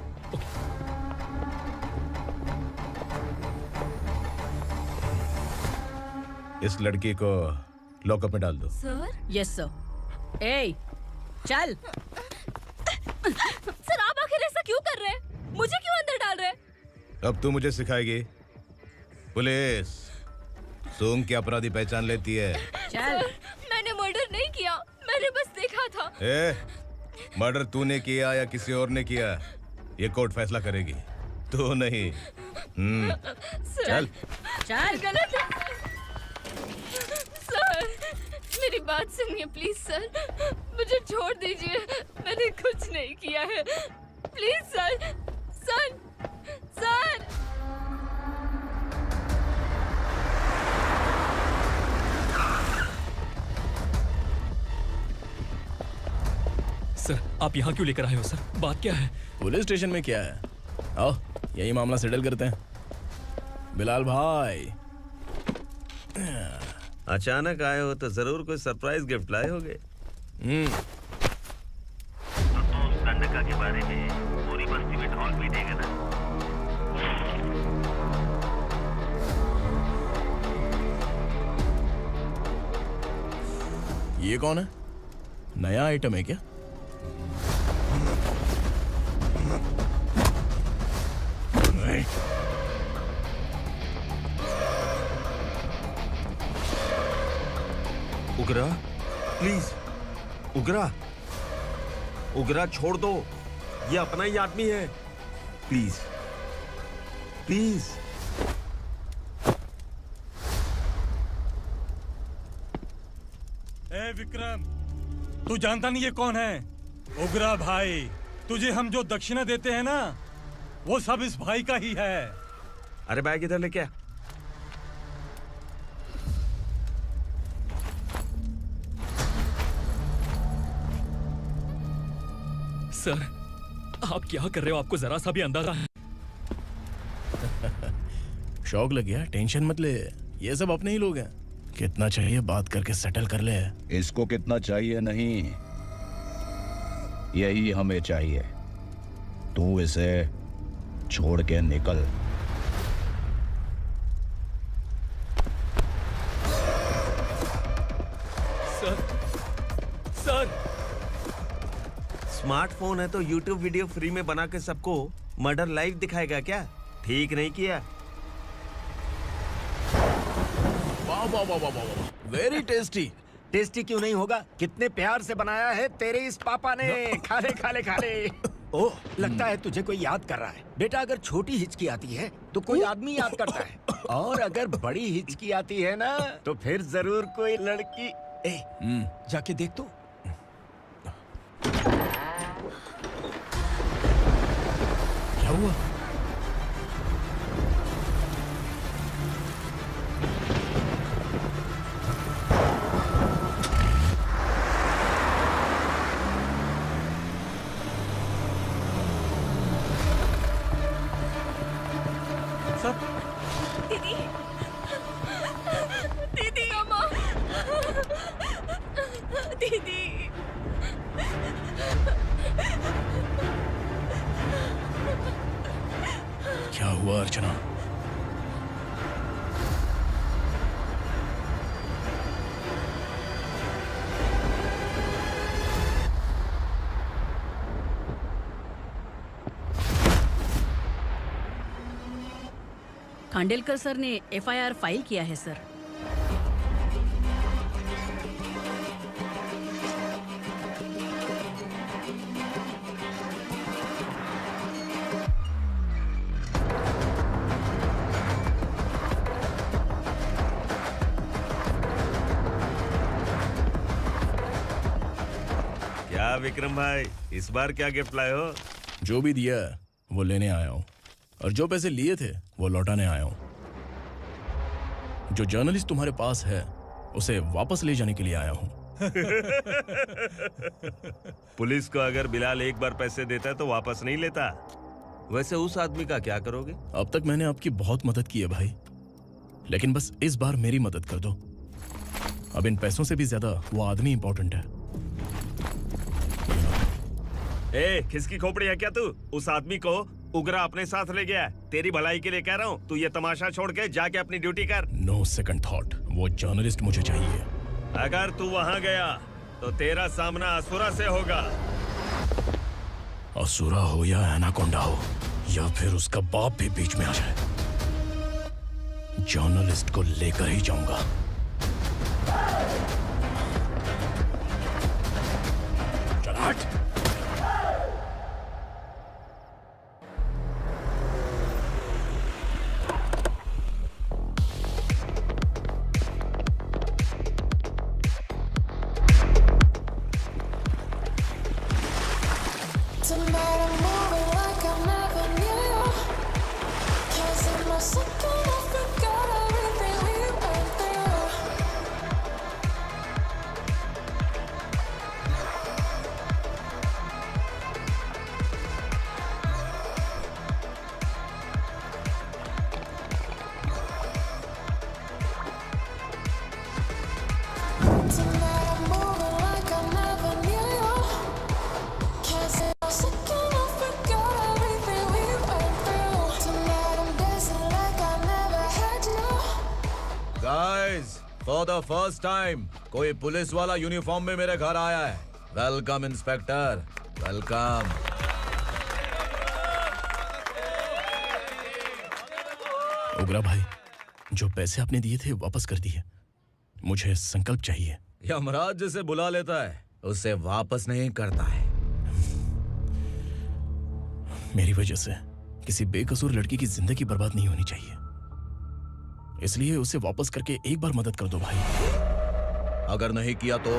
इस लड़की को लॉकअप में डाल दो। सर? Yes sir. ए, चल। सर आप आखिर ऐसा क्यों कर रहे हैं? मुझे क्यों अंदर डाल रहे? अब तू मुझे सिखाएगी? पुलिस सूंघ के अपराधी पहचान लेती है। सर, मैंने मर्डर नहीं किया, मैंने बस देखा था। मर्डर तूने किया या किसी और ने किया, ये कोर्ट फैसला करेगी, तू नहीं। चल चल। गलत है सर, मेरी बात सुनिए प्लीज सर, मुझे छोड़ दीजिए, मैंने कुछ नहीं किया है, please sir. Sir sir sir, आप यहाँ क्यों लेकर आए हो सर? बात क्या है? पुलिस स्टेशन में क्या है? आओ यही मामला सेटल करते हैं। बिलाल भाई, अचानक आए हो तो जरूर कोई सरप्राइज गिफ्ट लाए होगे। तो उस गंडका के बारे में पूरी बस्ती में ढोल पीटेगा ना? ये कौन है? नया आइटम है क्या? उगरा, प्लीज उगरा, उगरा छोड़ दो, ये अपना ही आदमी है, प्लीज प्लीज। ए विक्रम, तू जानता नहीं ये कौन है? उगरा भाई, तुझे हम जो दक्षिणा देते हैं ना, वो सब इस भाई का ही है। अरे बैग इधर लेके आ। सर, आप क्या कर रहे हो? आपको जरा सा भी अंदाजा है? शौक लग गया? टेंशन मत ले, ये सब अपने ही लोग हैं। कितना चाहिए बात करके सेटल कर ले। इसको कितना चाहिए नहीं, यही हमें चाहिए। तू इसे छोड़ के निकल। सर, स्मार्टफोन है तो YouTube वीडियो फ्री में बना के सबको मर्डर लाइव दिखाएगा क्या? ठीक नहीं किया। वाह वाह वाह वाह वाह, वेरी टेस्टी। टेस्टी क्यों नहीं होगा? कितने प्यार से बनाया है तेरे इस पापा ने। खा ले खा ले खा ले। ओह, लगता है तुझे कोई याद कर रहा है। बेटा, अगर छोटी हिचकी आती है तो कोई आदमी याद करता है, और अगर बड़ी हिचकी आती है ना तो फिर जरूर कोई लड़की। जाके देख तो। क्या हुआ? दीदी, दीदी, अम्मा, दीदी। क्या हुआ अर्चना? खांडेलकर सर ने एफआईआर फाइल किया है सर। क्या विक्रम भाई, इस बार क्या गिफ्ट लाए हो? जो भी दिया है वो लेने आया हूँ, और जो पैसे लिए थे वो लौटाने आया हूँ। जो जर्नलिस्ट तुम्हारे पास है उसे वापस ले जाने के लिए आया हूँ। पुलिस को अगर बिलाल एक बार पैसे देता है तो वापस नहीं लेता। वैसे उस आदमी का क्या करोगे? अब तक मैंने आपकी बहुत मदद की है भाई, लेकिन बस इस बार मेरी मदद कर दो। अब इन पैसों से भी ज्यादा वो आदमी इंपॉर्टेंट है। खिसकी खोपड़ी है क्या तू? उस आदमी को उगरा अपने साथ ले गया। तेरी भलाई के लिए कह रहा हूँ, तू ये तमाशा छोड़ के जाके अपनी ड्यूटी कर। नो सेकंड थॉट, वो जर्नलिस्ट मुझे चाहिए। अगर तू वहाँ गया तो तेरा सामना असुरा से होगा। असुरा हो या एनाकोंडा हो, या फिर उसका बाप भी बीच में आ जाए, जर्नलिस्ट को लेकर ही जाऊंगा। चल हट। फॉर द फर्स्ट टाइम कोई पुलिस वाला यूनिफॉर्म में मेरे घर आया है। Welcome inspector, welcome. उग्रा भाई, जो पैसे आपने दिए थे वापस कर दिए। मुझे संकल्प चाहिए। यमराज जिसे बुला लेता है उसे वापस नहीं करता है। मेरी वजह से किसी बेकसूर लड़की की जिंदगी बर्बाद नहीं होनी चाहिए, इसलिए उसे वापस करके एक बार मदद कर दो भाई। अगर नहीं किया तो?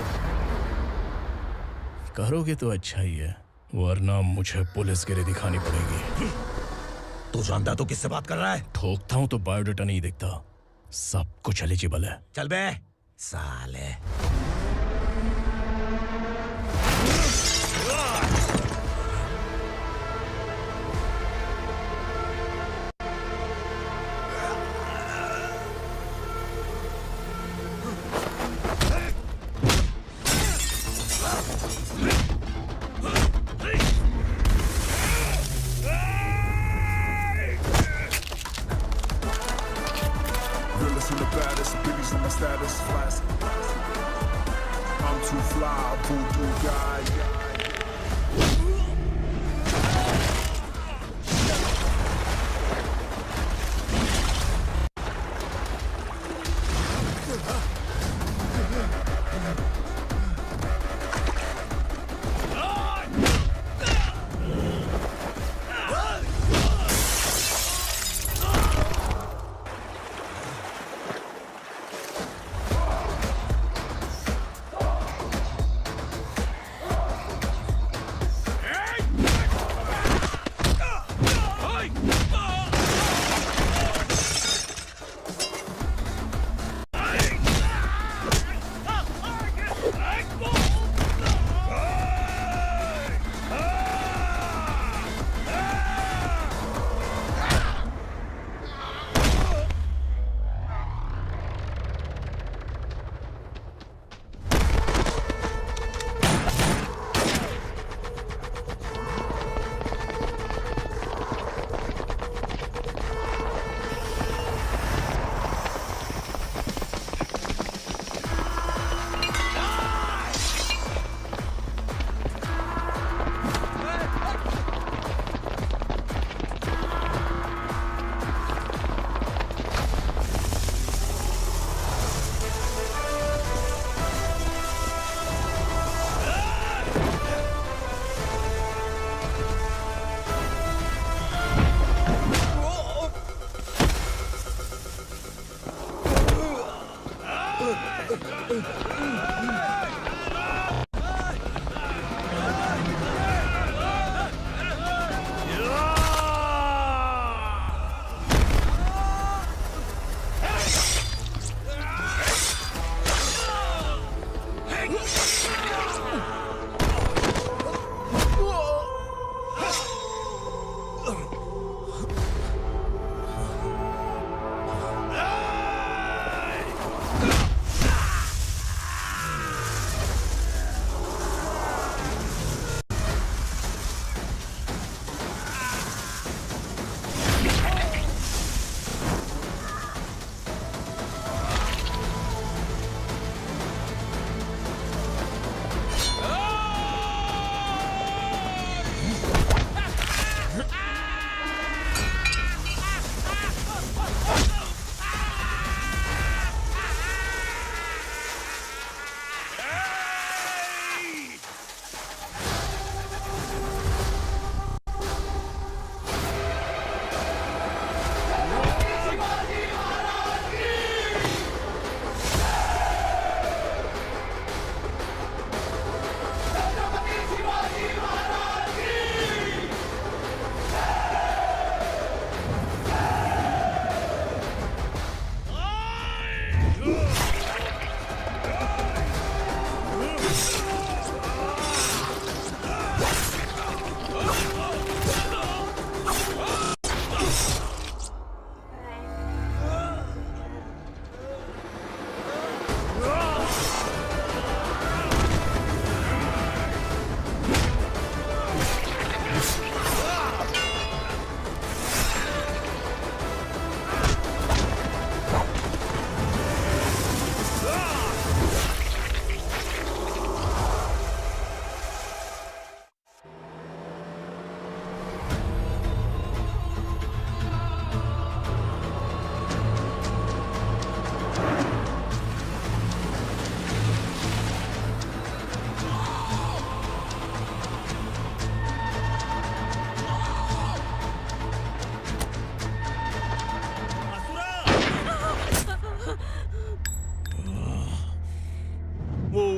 करोगे तो अच्छा ही है, वरना मुझे पुलिसगिरी दिखानी पड़ेगी। तू जानता तो किससे बात कर रहा है? ठोकता हूं तो बायोडाटा नहीं दिखता, सब कुछ एलिजिबल है। चल बे साले।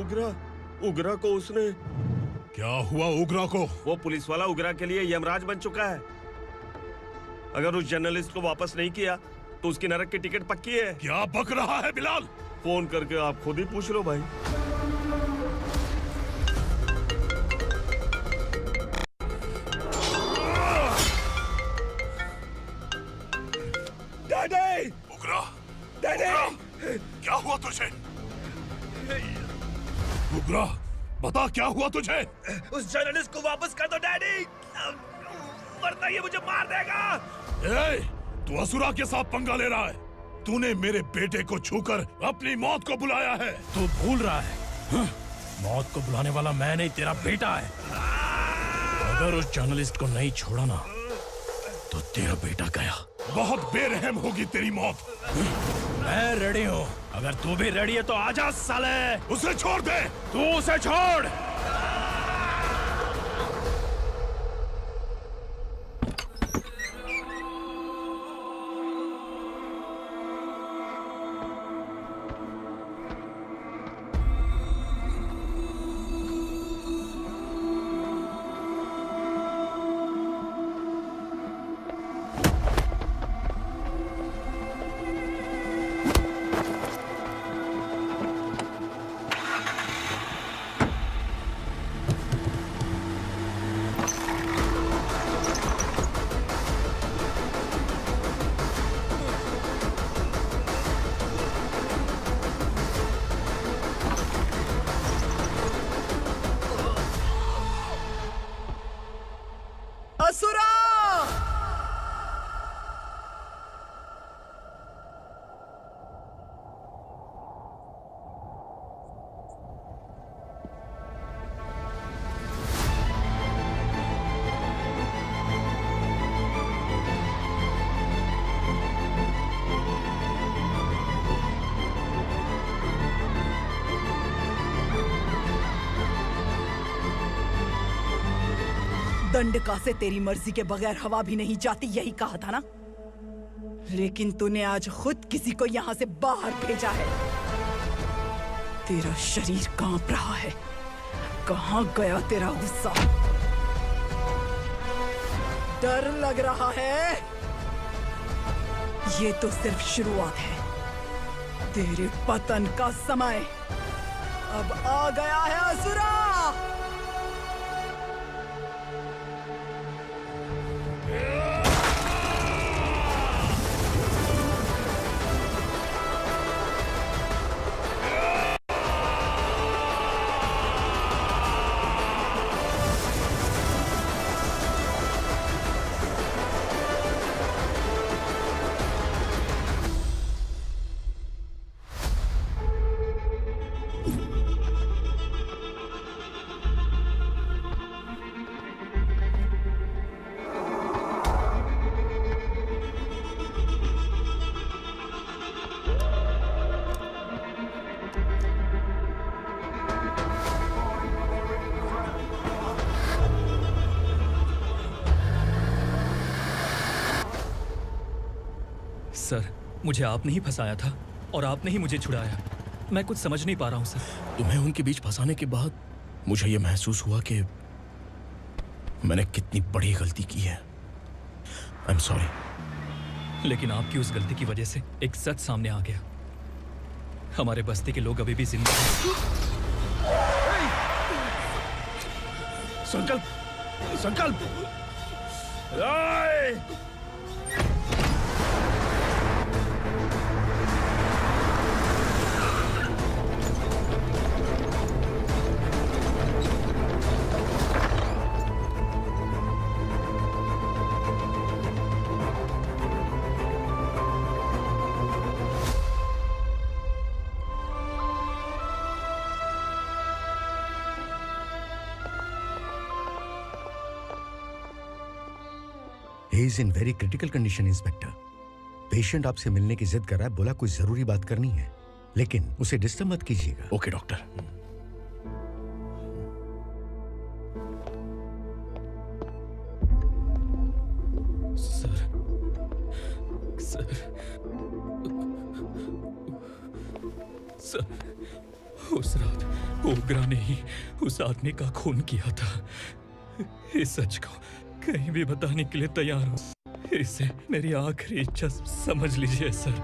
उगरा को उसने। क्या हुआ उगरा को? वो पुलिस वाला उगरा के लिए यमराज बन चुका है। अगर उस जर्नलिस्ट को वापस नहीं किया तो उसकी नरक की टिकट पक्की है। क्या बक रहा है बिलाल? फोन करके आप खुद ही पूछ लो भाई। डैडी! उगरा! डैडी! क्या हुआ तुझे? उगरा, बता क्या हुआ तुझे? उस जर्नलिस्ट को वापस कर दो डैडी, वरना ये मुझे मार देगा। ए, तू असुरा के साथ पंगा ले रहा है। तूने मेरे बेटे को छूकर अपनी मौत को बुलाया है। तू भूल रहा है, मौत को बुलाने वाला मैं नहीं, तेरा बेटा है। अगर उस जर्नलिस्ट को नहीं छोड़ा ना तो तेरा बेटा गया। बहुत बेरहम होगी तेरी मौत। मैं रेडी हूँ, अगर तू भी रेडी है तो आजा साले। उसे छोड़ दे। तू उसे छोड़। असुरा! दंडका से तेरी मर्जी के बगैर हवा भी नहीं जाती, यही कहा था ना? लेकिन तूने आज खुद किसी को यहाँ से बाहर भेजा है। तेरा शरीर कांप रहा है। कहाँ गया तेरा गुस्सा? डर लग रहा है? ये तो सिर्फ शुरुआत है। तेरे पतन का समय अब आ गया है असुरा। सर, मुझे आपने ही फंसाया था और आपने ही मुझे छुड़ाया। मैं कुछ समझ नहीं पा रहा हूँ सर। तुम्हें उनके बीच फंसाने के बाद मुझे यह महसूस हुआ कि मैंने कितनी बड़ी गलती की है। I am sorry. लेकिन आपकी उस गलती की वजह से एक सच सामने आ गया। हमारे बस्ती के लोग अभी भी जिंदा हैं। संकल्प, संकल्प। He is in very critical condition, inspector. Patient आपसे मिलने की जिद कर रहा है, बोला कोई जरूरी बात करनी है, लेकिन उसे डिस्टर्ब मत कीजिएगा। Okay doctor. सर, उस रात ओग्रा ने ही उस आदमी का खून किया था। इस सच को कहीं भी बताने के लिए तैयार हूँ। इसे मेरी आखिरी इच्छा समझ लीजिए सर।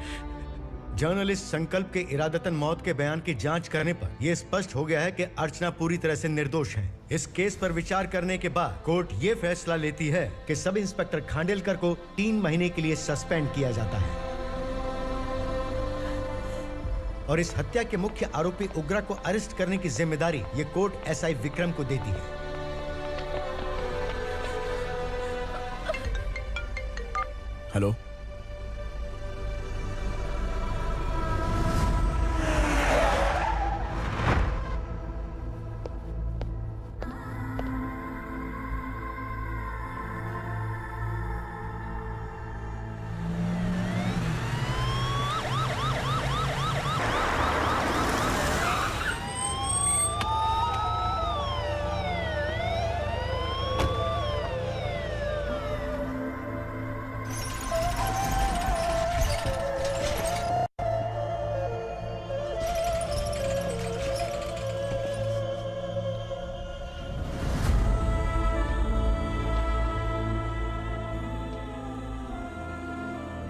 जर्नलिस्ट संकल्प के इरादतन मौत के बयान की जांच करने पर यह स्पष्ट हो गया है कि अर्चना पूरी तरह से निर्दोष है। इस केस पर विचार करने के बाद कोर्ट ये फैसला लेती है कि सब इंस्पेक्टर खांडेलकर को 3 महीने के लिए सस्पेंड किया जाता है और इस हत्या के मुख्य आरोपी उग्रा को अरेस्ट करने की जिम्मेदारी ये कोर्ट एसआई विक्रम को देती है। हेलो,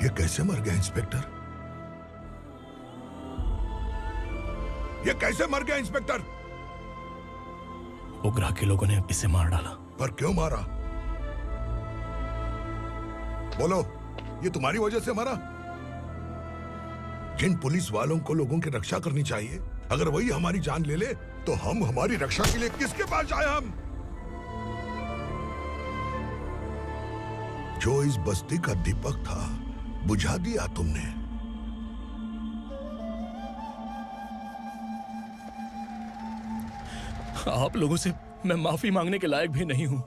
ये कैसे मर गया इंस्पेक्टर? ये कैसे मर गया इंस्पेक्टर? ओग्रा के लोगों ने इसे मार डाला। पर क्यों मारा? बोलो, ये तुम्हारी वजह से मरा? जिन पुलिस वालों को लोगों की रक्षा करनी चाहिए, अगर वही हमारी जान ले ले तो हम हमारी रक्षा के लिए किसके पास जाए? हम जो इस बस्ती का दीपक था बुझा दिया तुमने। आप लोगों से मैं माफी मांगने के लायक भी नहीं हूं।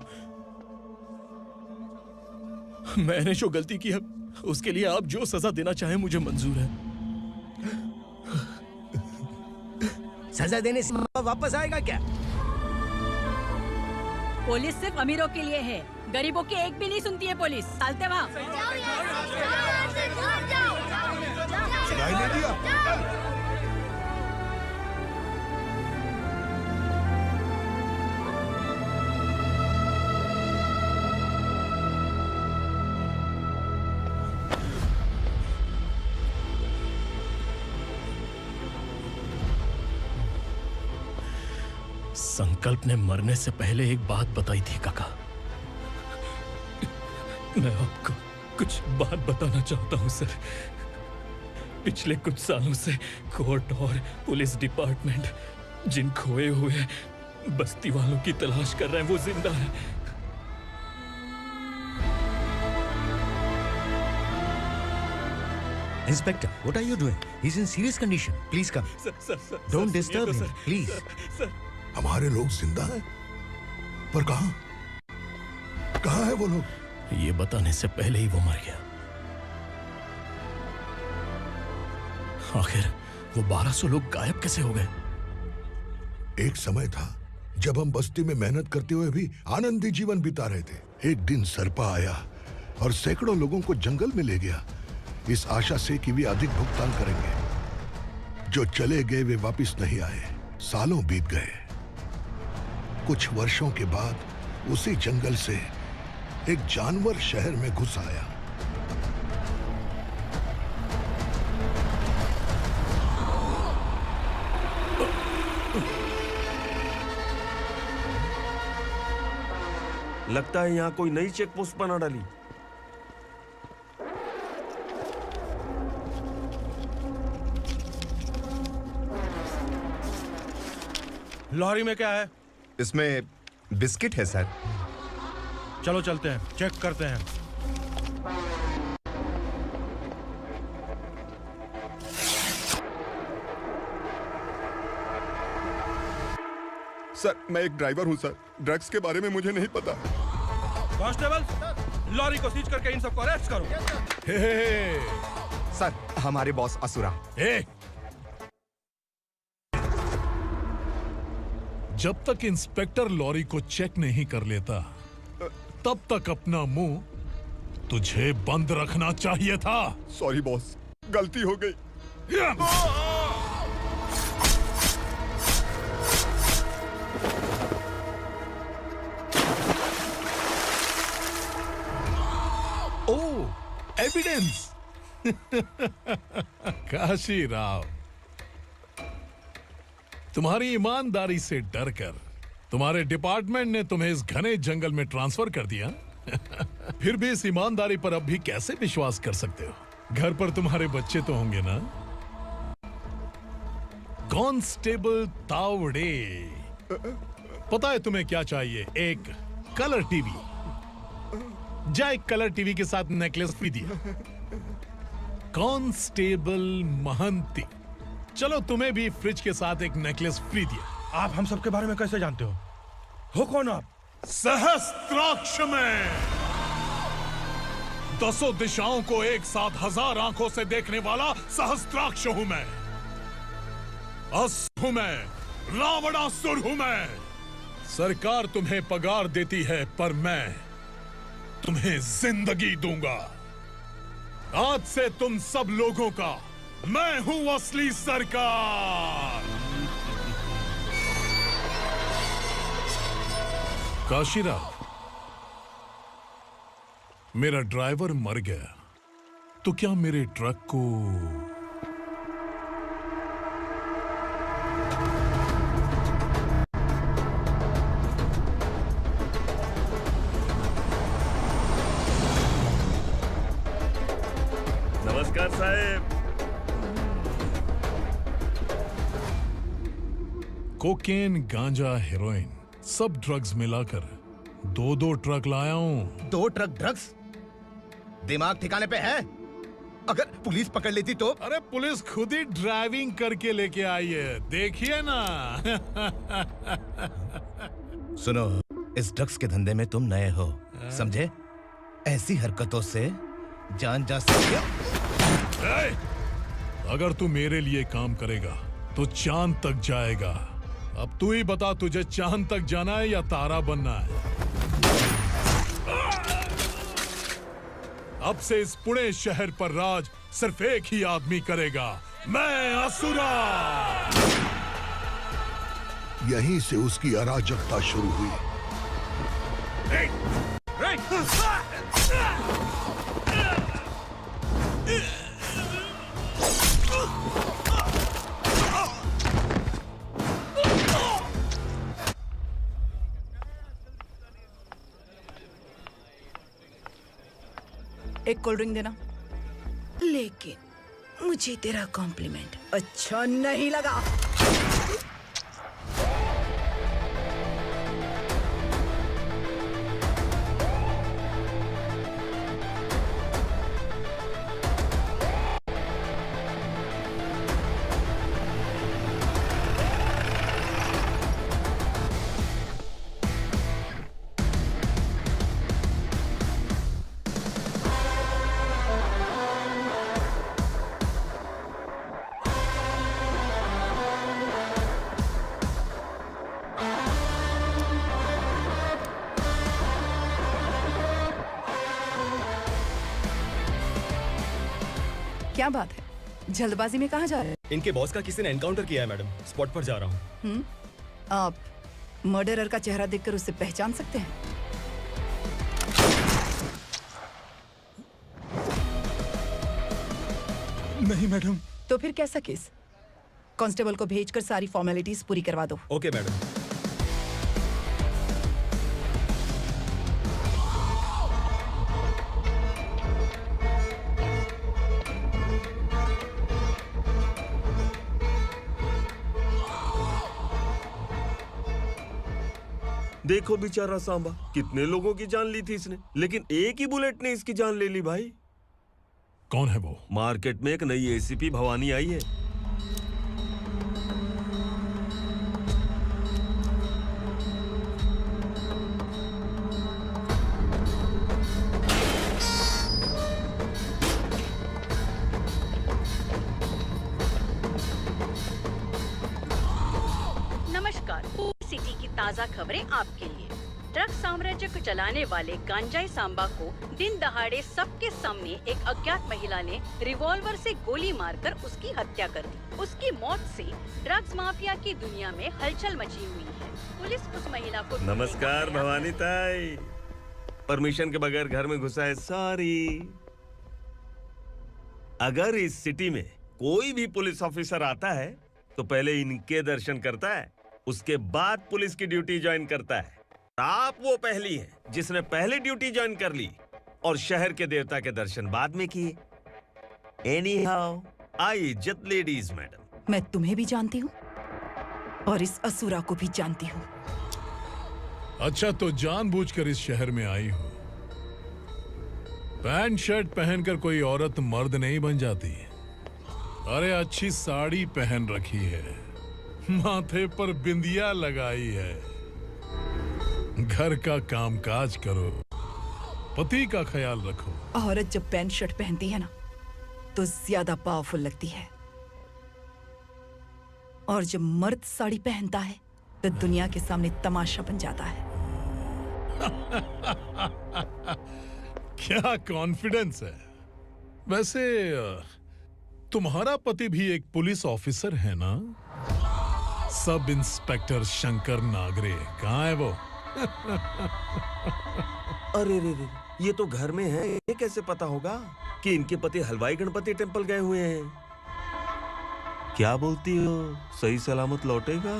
मैंने जो गलती की है उसके लिए आप जो सजा देना चाहें मुझे मंजूर है। सजा देने से वापस आएगा क्या? पुलिस सिर्फ अमीरों के लिए है, गरीबों की एक भी नहीं सुनती है पुलिस। चलते वहाँ। सुनाई नहीं दिया? संकल्प ने मरने से पहले एक बात बताई थी काका। मैं आपको कुछ बात बताना चाहता हूं सर। पिछले कुछ सालों से कोर्ट और पुलिस डिपार्टमेंट जिन खोए हुए बस्ती वालों की तलाश कर रहे हैं वो जिंदा है। Inspector, what are you doing? He's in serious condition. Please come. Sir, Don't disturb him, please. हमारे लोग जिंदा हैं? पर कहां? कहां है वो लोग? ये बताने से पहले ही वो मर गया। आखिर वो 1200 लोग गायब कैसे हो गए? एक समय था जब हम बस्ती में मेहनत करते हुए भी आनंदी जीवन बिता रहे थे। एक दिन सरपा आया और सैकड़ों लोगों को जंगल में ले गया, इस आशा से कि वे अधिक भुगतान करेंगे। जो चले गए वे वापस नहीं आए। सालों बीत गए। कुछ वर्षों के बाद उसी जंगल से एक जानवर शहर में घुस आया। लगता है यहाँ कोई नई चेक पोस्ट बना डाली। लॉरी में क्या है? इसमें बिस्किट है सर। चलो चलते हैं, चेक करते हैं। सर, मैं एक ड्राइवर हूं सर। ड्रग्स के बारे में मुझे नहीं पता। कांस्टेबल, लॉरी को सीज करके इन सबको अरेस्ट करो। सर, हमारे बॉस असुरा। जब तक इंस्पेक्टर लॉरी को चेक नहीं कर लेता तब तक अपना मुंह तुझे बंद रखना चाहिए था। सॉरी बॉस, गलती हो गई। कॉन्फिडेंस। काशी राव, तुम्हारी ईमानदारी से डरकर तुम्हारे डिपार्टमेंट ने तुम्हें इस घने जंगल में ट्रांसफर कर दिया। फिर भी इस ईमानदारी पर अब भी कैसे विश्वास कर सकते हो? घर पर तुम्हारे बच्चे तो होंगे ना? कांस्टेबल तावड़े, पता है तुम्हें क्या चाहिए? एक कलर टीवी। जा एक कलर टीवी के साथ नेकलेस भी दिया। कांस्टेबल महंती, चलो तुम्हें भी फ्रिज के साथ एक नेकलेस फ्री दिया। आप हम सबके बारे में कैसे जानते हो कौन आप? सहस्त्राक्ष में 10 दिशाओं को एक साथ 1000 आंखों से देखने वाला सहस्त्राक्ष हूं मैं। असुर हूं मैं, रावणासुर हूं मैं। सरकार तुम्हें पगार देती है पर मैं तुम्हें जिंदगी दूंगा। आज से तुम सब लोगों का मैं हूं असली सरकार। काशीराव, मेरा ड्राइवर मर गया तो क्या मेरे ट्रक को नमस्कार साहब। कोकेन, गांजा, हेरोइन, सब ड्रग्स मिलाकर 2 ट्रक लाया हूं। 2 ट्रक ड्रग्स? दिमाग ठिकाने पे है? अगर पुलिस पकड़ लेती तो? अरे पुलिस खुद ही ड्राइविंग करके लेके आई है, देखिए ना। सुनो, इस ड्रग्स के धंधे में तुम नए हो, समझे? ऐसी हरकतों से जान जा सकती है। अगर तू मेरे लिए काम करेगा तो चांद तक जाएगा। अब तू ही बता, तुझे चांद तक जाना है या तारा बनना है? अब से इस पुणे शहर पर राज सिर्फ एक ही आदमी करेगा, मैं असुरा। यहीं से उसकी अराजकता शुरू हुई। एक कोल्ड ड्रिंक देना। लेकिन मुझे तेरा कॉम्प्लीमेंट अच्छा नहीं लगा। क्या बात है, जल्दबाजी में कहाँ जा रहे हैं? इनके बॉस का किसी ने एनकाउंटर किया है मैडम, स्पॉट पर जा रहा हूँ। आप मर्डरर का चेहरा देखकर उसे पहचान सकते हैं? नहीं मैडम। तो फिर कैसा केस? कांस्टेबल को भेजकर सारी फॉर्मेलिटीज पूरी करवा दो। Okay madam. देखो बेचारा सांबा, कितने लोगों की जान ली थी इसने, लेकिन एक ही बुलेट ने इसकी जान ले ली भाई। कौन है वो? मार्केट में एक नई एसीपी भवानी आई है। नमस्कार, सिटी की ताज़ा खबरें आपके लिए। ड्रग साम्राज्य को चलाने वाले गांजाई सांबा को दिन दहाड़े सबके सामने एक अज्ञात महिला ने रिवॉल्वर से गोली मारकर उसकी हत्या कर दी। उसकी मौत से ड्रग्स माफिया की दुनिया में हलचल मची हुई है। पुलिस उस महिला को नमस्कार भवानी ताई, परमिशन के बगैर घर में घुसा है, सॉरी। अगर इस सिटी में कोई भी पुलिस ऑफिसर आता है तो पहले इनके दर्शन करता है, उसके बाद पुलिस की ड्यूटी ज्वाइन करता है। आप वो पहली हैं जिसने पहले ड्यूटी ज्वाइन कर ली और शहर के देवता के दर्शन बाद में किए। एनीहाउ, आई इज्जत लेडीज मैडम। मैं तुम्हें भी जानती हूँ और इस असुरा को भी जानती हूँ। अच्छा, तो जानबूझकर इस शहर में आई हो। पैंट शर्ट पहनकर कोई औरत मर्द नहीं बन जाती। अरे अच्छी साड़ी पहन रखी है, माथे पर बिंदिया लगाई है, घर का कामकाज करो, पति का ख्याल रखो। औरत जब पैंट शर्ट पहनती है ना तो ज्यादा पावरफुल लगती है, और जब मर्द साड़ी पहनता है तो दुनिया के सामने तमाशा बन जाता है। क्या कॉन्फिडेंस है। वैसे तुम्हारा पति भी एक पुलिस ऑफिसर है ना? सब इंस्पेक्टर शंकर नागरे कहाँ है वो? अरे रे रे, ये तो घर में है। ये कैसे पता होगा कि इनके पति हलवाई गणपति टेम्पल गए हुए हैं? क्या बोलती हो, सही सलामत लौटेगा?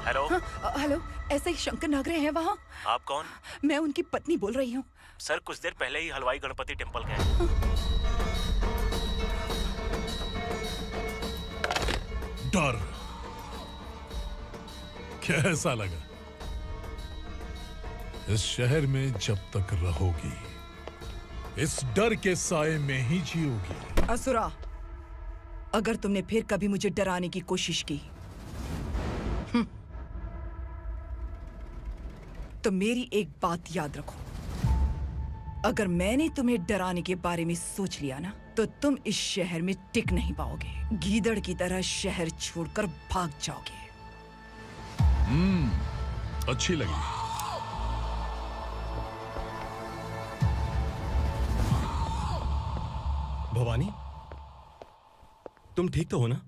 हेलो। हेलो, ऐसे ही शंकर नागरे हैं वहाँ? आप कौन? मैं उनकी पत्नी बोल रही हूँ। सर, कुछ देर पहले ही हलवाई गणपति टेम्पल गए। डर कैसा लगा? इस शहर में जब तक रहोगी इस डर के साए में ही जियोगी। असुरा, अगर तुमने फिर कभी मुझे डराने की कोशिश की तो मेरी एक बात याद रखो, अगर मैंने तुम्हें डराने के बारे में सोच लिया ना तो तुम इस शहर में टिक नहीं पाओगे। गीदड़ की तरह शहर छोड़कर भाग जाओगे। अच्छी लगी। भवानी, तुम ठीक तो हो ना?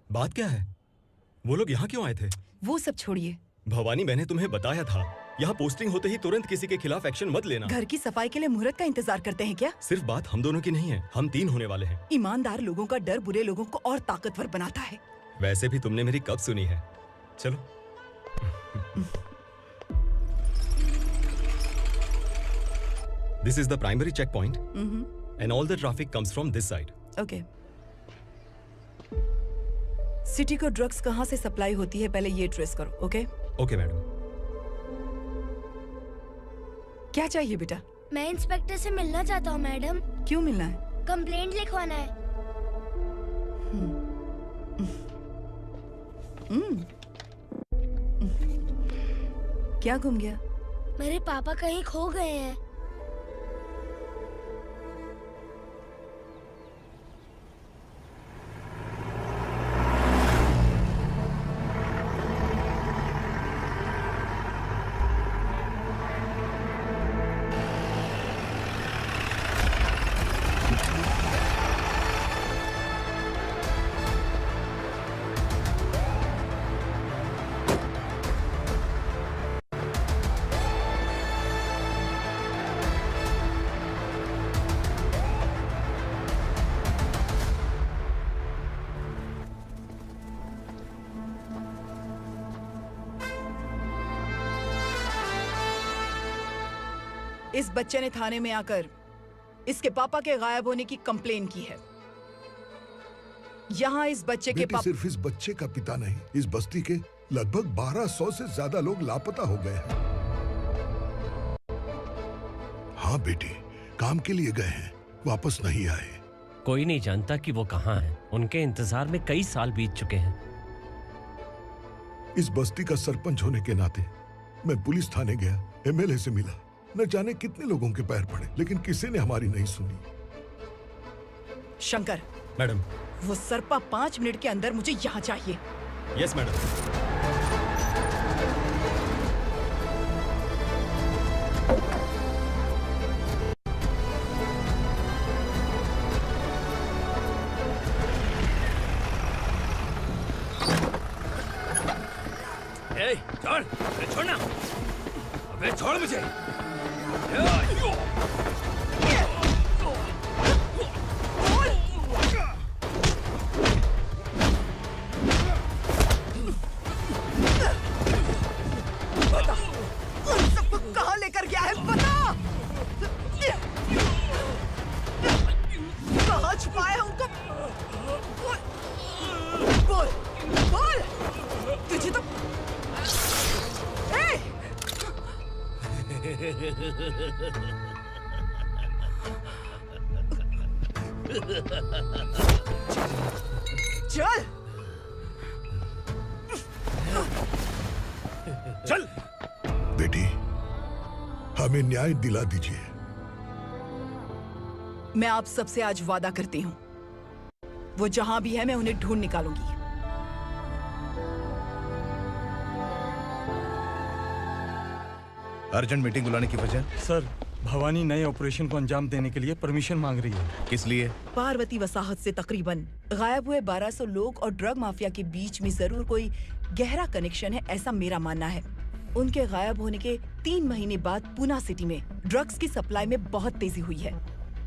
बात क्या है? वो लोग यहाँ क्यों आए थे? वो सब छोड़िए। भवानी, मैंने तुम्हें बताया था यहाँ पोस्टिंग होते ही तुरंत किसी के खिलाफ एक्शन मत लेना। घर की सफाई के लिए मुहूर्त का इंतजार करते हैं क्या? सिर्फ बात हम दोनों की नहीं है, हम 3 होने वाले हैं। ईमानदार लोगों का डर बुरे लोगों को और ताकतवर बनाता है। वैसे भी तुमने मेरी कब सुनी है। चलो। This is the primary checkpoint, and all the traffic comes from this side. Okay. City को ड्रग्स कहाँ से सप्लाई होती है पहले ये ट्रेस करो, ओके? Okay madam. क्या चाहिए बेटा? मैं इंस्पेक्टर से मिलना चाहता हूँ मैडम। क्यों मिलना है? कंप्लेंट लिखवाना है। क्या गुम गया? मेरे पापा कहीं खो गए हैं। इस बच्चे ने थाने में आकर इसके पापा के गायब होने की कंप्लेन की है। यहाँ इस बच्चे के पापा सिर्फ इस बच्चे का पिता नहीं, इस बस्ती के लगभग 1200 से ज्यादा लोग लापता हो गए हैं। हाँ बेटी, काम के लिए गए हैं, वापस नहीं आए। कोई नहीं जानता कि वो कहाँ हैं। उनके इंतजार में कई साल बीत चुके हैं। इस बस्ती का सरपंच होने के नाते मैं पुलिस थाने गया, एमएलए से मिला, न जाने कितने लोगों के पैर पड़े, लेकिन किसी ने हमारी नहीं सुनी। शंकर। मैडम। वो सरपा 5 मिनट के अंदर मुझे यहाँ चाहिए। Yes madam. ए, छोड़, अरे छोड़ना, अबे छोड़ मुझे। बता, उन सबको कहाँ लेकर गया है बता। कहाँ छुपाया है उनको? बोल, बोल, तुझे तो चल चल बेटी, हमें न्याय दिला दीजिए। मैं आप सबसे आज वादा करती हूँ, वो जहां भी है मैं उन्हें ढूंढ निकालूंगी। अर्जेंट मीटिंग बुलाने की वजह? सर, भवानी नए ऑपरेशन को अंजाम देने के लिए परमिशन मांग रही है। किस लिए? पार्वती वसाहत से तकरीबन गायब हुए 1200 लोग और ड्रग माफिया के बीच में जरूर कोई गहरा कनेक्शन है, ऐसा मेरा मानना है। उनके गायब होने के 3 महीने बाद पूना सिटी में ड्रग्स की सप्लाई में बहुत तेजी हुई है।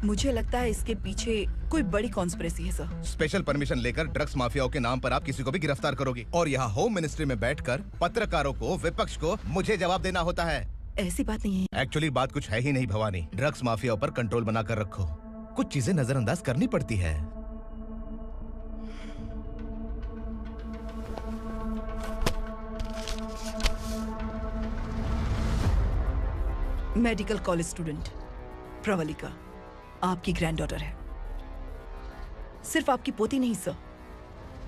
मुझे लगता है इसके पीछे कोई बड़ी कॉन्स्पिरेसी है सर। स्पेशल परमिशन लेकर ड्रग्स माफियाओं के नाम पर आप किसी को भी गिरफ्तार करोगे और यहाँ होम मिनिस्ट्री में बैठकर पत्रकारों को, विपक्ष को मुझे जवाब देना होता है। ऐसी बात नहीं है। एक्चुअली बात कुछ है ही नहीं भवानी। ड्रग्स माफियाओं पर कंट्रोल बनाकर रखो, कुछ चीजें नजरअंदाज करनी पड़ती है। मेडिकल कॉलेज स्टूडेंट प्रवलिका आपकी ग्रैंडडॉटर है। सिर्फ आपकी पोती नहीं सर,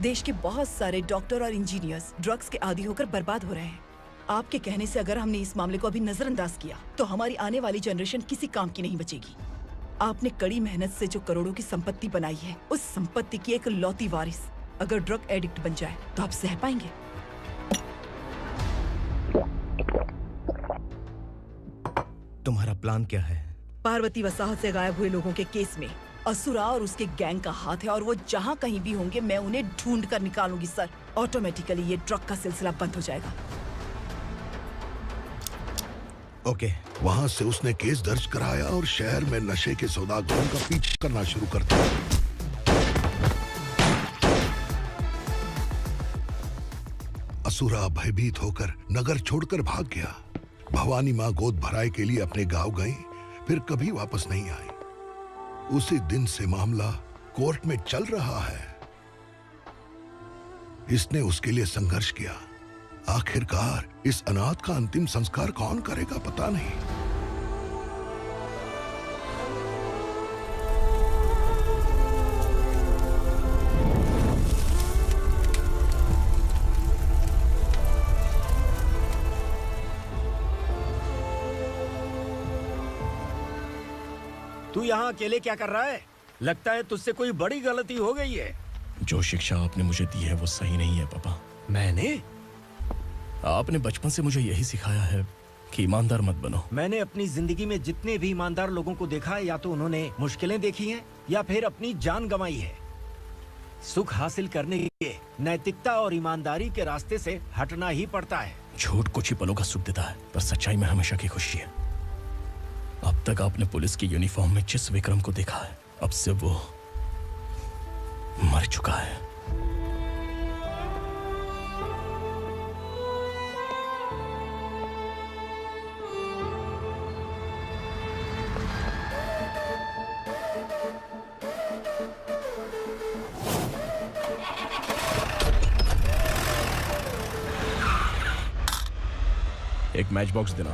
देश के बहुत सारे डॉक्टर और इंजीनियर्स ड्रग्स के आदी होकर बर्बाद हो रहे हैं। आपके कहने से अगर हमने इस मामले को अभी नजरअंदाज किया तो हमारी आने वाली जनरेशन किसी काम की नहीं बचेगी। आपने कड़ी मेहनत से जो करोड़ों की संपत्ति बनाई है, उस संपत्ति की एक लौती वारिस अगर ड्रग एडिक्ट बन जाए तो आप सह पाएंगे? तुम्हारा प्लान क्या है? पार्वती वसाहत से गायब हुए लोगों के केस में असुरा और उसके गैंग का हाथ है और वो जहाँ कहीं भी होंगे मैं उन्हें ढूंढ कर निकालूंगी सर। ऑटोमेटिकली ये ड्रग का सिलसिला बंद हो जाएगा। ओके। वहाँ से उसने केस दर्ज कराया और शहर में नशे के सौदागरों का पीछा करना शुरू कर दिया। असुरा भयभीत होकर नगर छोड़कर भाग गया। भवानी माँ गोद भराई के लिए अपने गांव गई, फिर कभी वापस नहीं आई। उसी दिन से मामला कोर्ट में चल रहा है। इसने उसके लिए संघर्ष किया। आखिरकार इस अनाथ का अंतिम संस्कार कौन करेगा पता नहीं। तू यहाँ अकेले क्या कर रहा है? लगता है तुझसे कोई बड़ी गलती हो गई है। जो शिक्षा आपने मुझे दी है वो सही नहीं है पापा। मैंने? आपने बचपन से मुझे यही सिखाया है कि ईमानदार मत बनो। मैंने अपनी जिंदगी में जितने भी ईमानदार लोगों को देखा है, या तो उन्होंने मुश्किलें देखी हैं या फिर अपनी जान गंवाई है। सुख हासिल करने के लिए नैतिकता और ईमानदारी के रास्ते से हटना ही पड़ता है। झूठ कुछ ही पलों का सुख देता है, पर सच्चाई में हमेशा की खुशी है। अब तक आपने पुलिस की यूनिफॉर्म में जिस विक्रम को देखा है, अब से वो मर चुका है। एक मैच बॉक्स देना।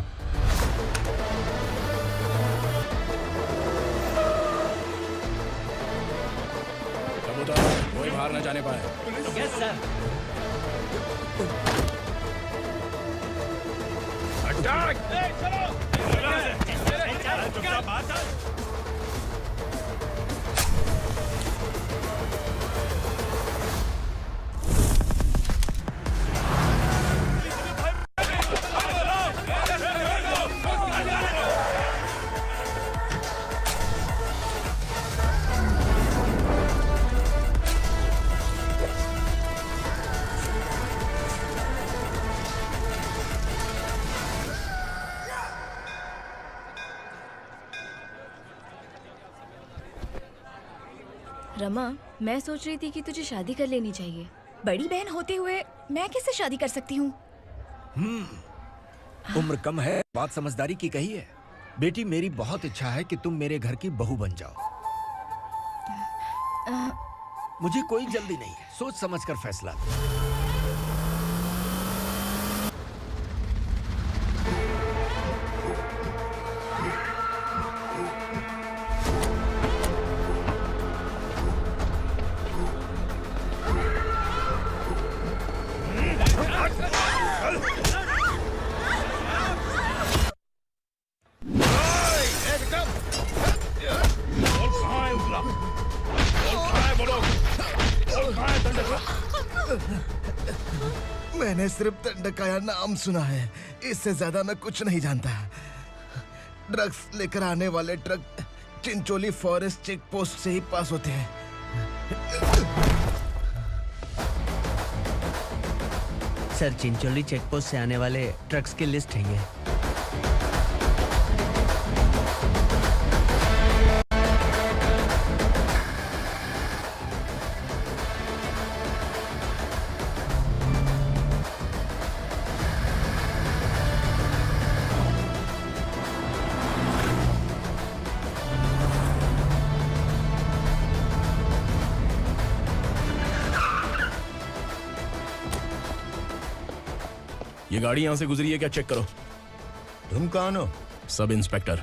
कबूतर कोई बाहर न जाने पाए। Yes sir. अटैक! रमा, मैं सोच रही थी कि तुझे शादी कर लेनी चाहिए। बड़ी बहन होते हुए मैं कैसे शादी कर सकती हूँ? उम्र कम है, बात समझदारी की कही है। बेटी, मेरी बहुत इच्छा है कि तुम मेरे घर की बहू बन जाओ। मुझे कोई जल्दी नहीं है, सोच समझ कर फैसला लो। मैंने सिर्फ दंडकाया नाम सुना है, इससे ज्यादा मैं कुछ नहीं जानता। ड्रग्स लेकर आने वाले truck Chincholi forest check post से ही पास होते हैं। सर, चिंचोली चेक पोस्ट से आने वाले ट्रक्स की लिस्ट है ये। ये गाड़ी यहाँ से गुजरी है क्या, चेक करो। तुम कौन हो? Sub inspector.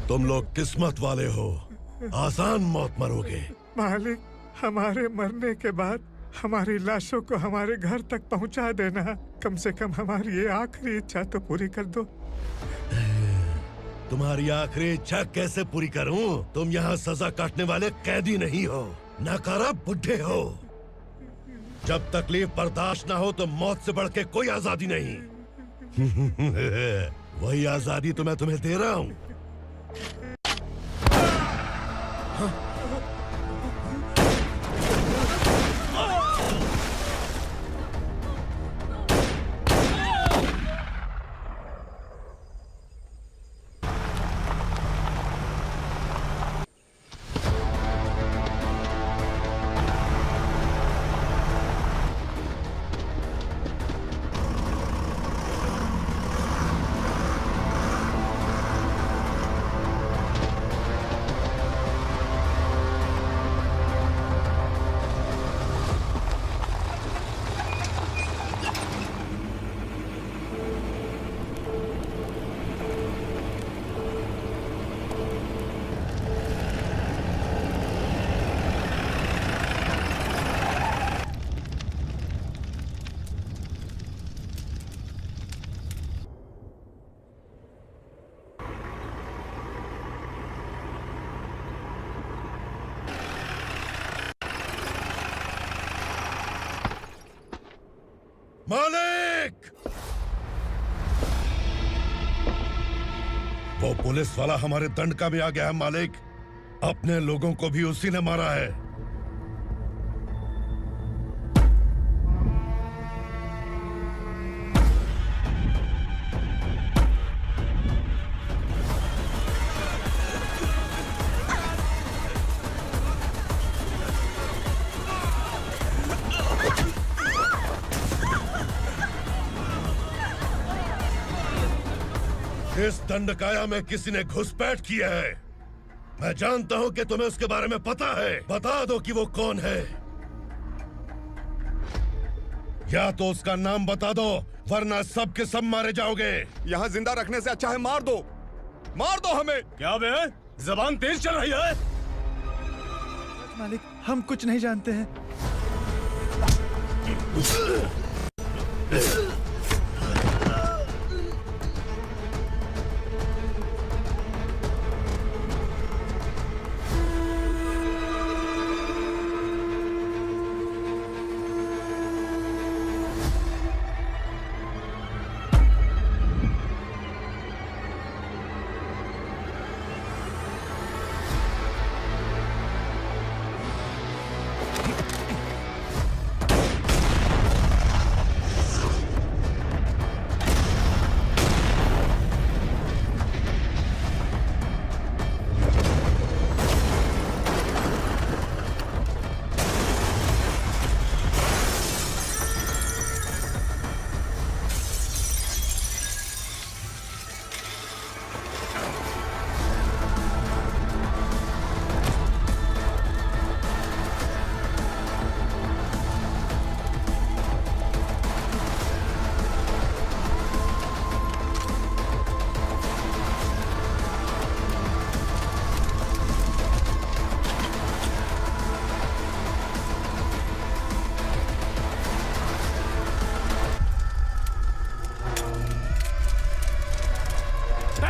तुम लोग किस्मत वाले हो, आसान मौत मरोगे। मालिक, हमारे मरने के बाद हमारी लाशों को हमारे घर तक पहुंचा देना। कम से कम हमारी ये आखिरी इच्छा तो पूरी कर दो। तुम्हारी आखिरी इच्छा कैसे पूरी करूं? तुम यहाँ सजा काटने वाले कैदी नहीं हो, नकारा बुढ़े हो। जब तकलीफ बर्दाश्त ना हो तो मौत से बढ़ के कोई आजादी नहीं। वही आजादी तो मैं तुम्हें दे रहा हूँ। मालिक! वो पुलिस वाला हमारे दंड का भी आ गया है मालिक। अपने लोगों को भी उसी ने मारा है। इस दंडकाया में किसी ने घुसपैठ किया है। मैं जानता हूं कि तुम्हें उसके बारे में पता है। बता दो कि वो कौन है, या तो उसका नाम बता दो, वरना सब के सब मारे जाओगे। यहाँ जिंदा रखने से अच्छा है मार दो हमें। क्या बे, जबान तेज चल रही है? मालिक, हम कुछ नहीं जानते हैं।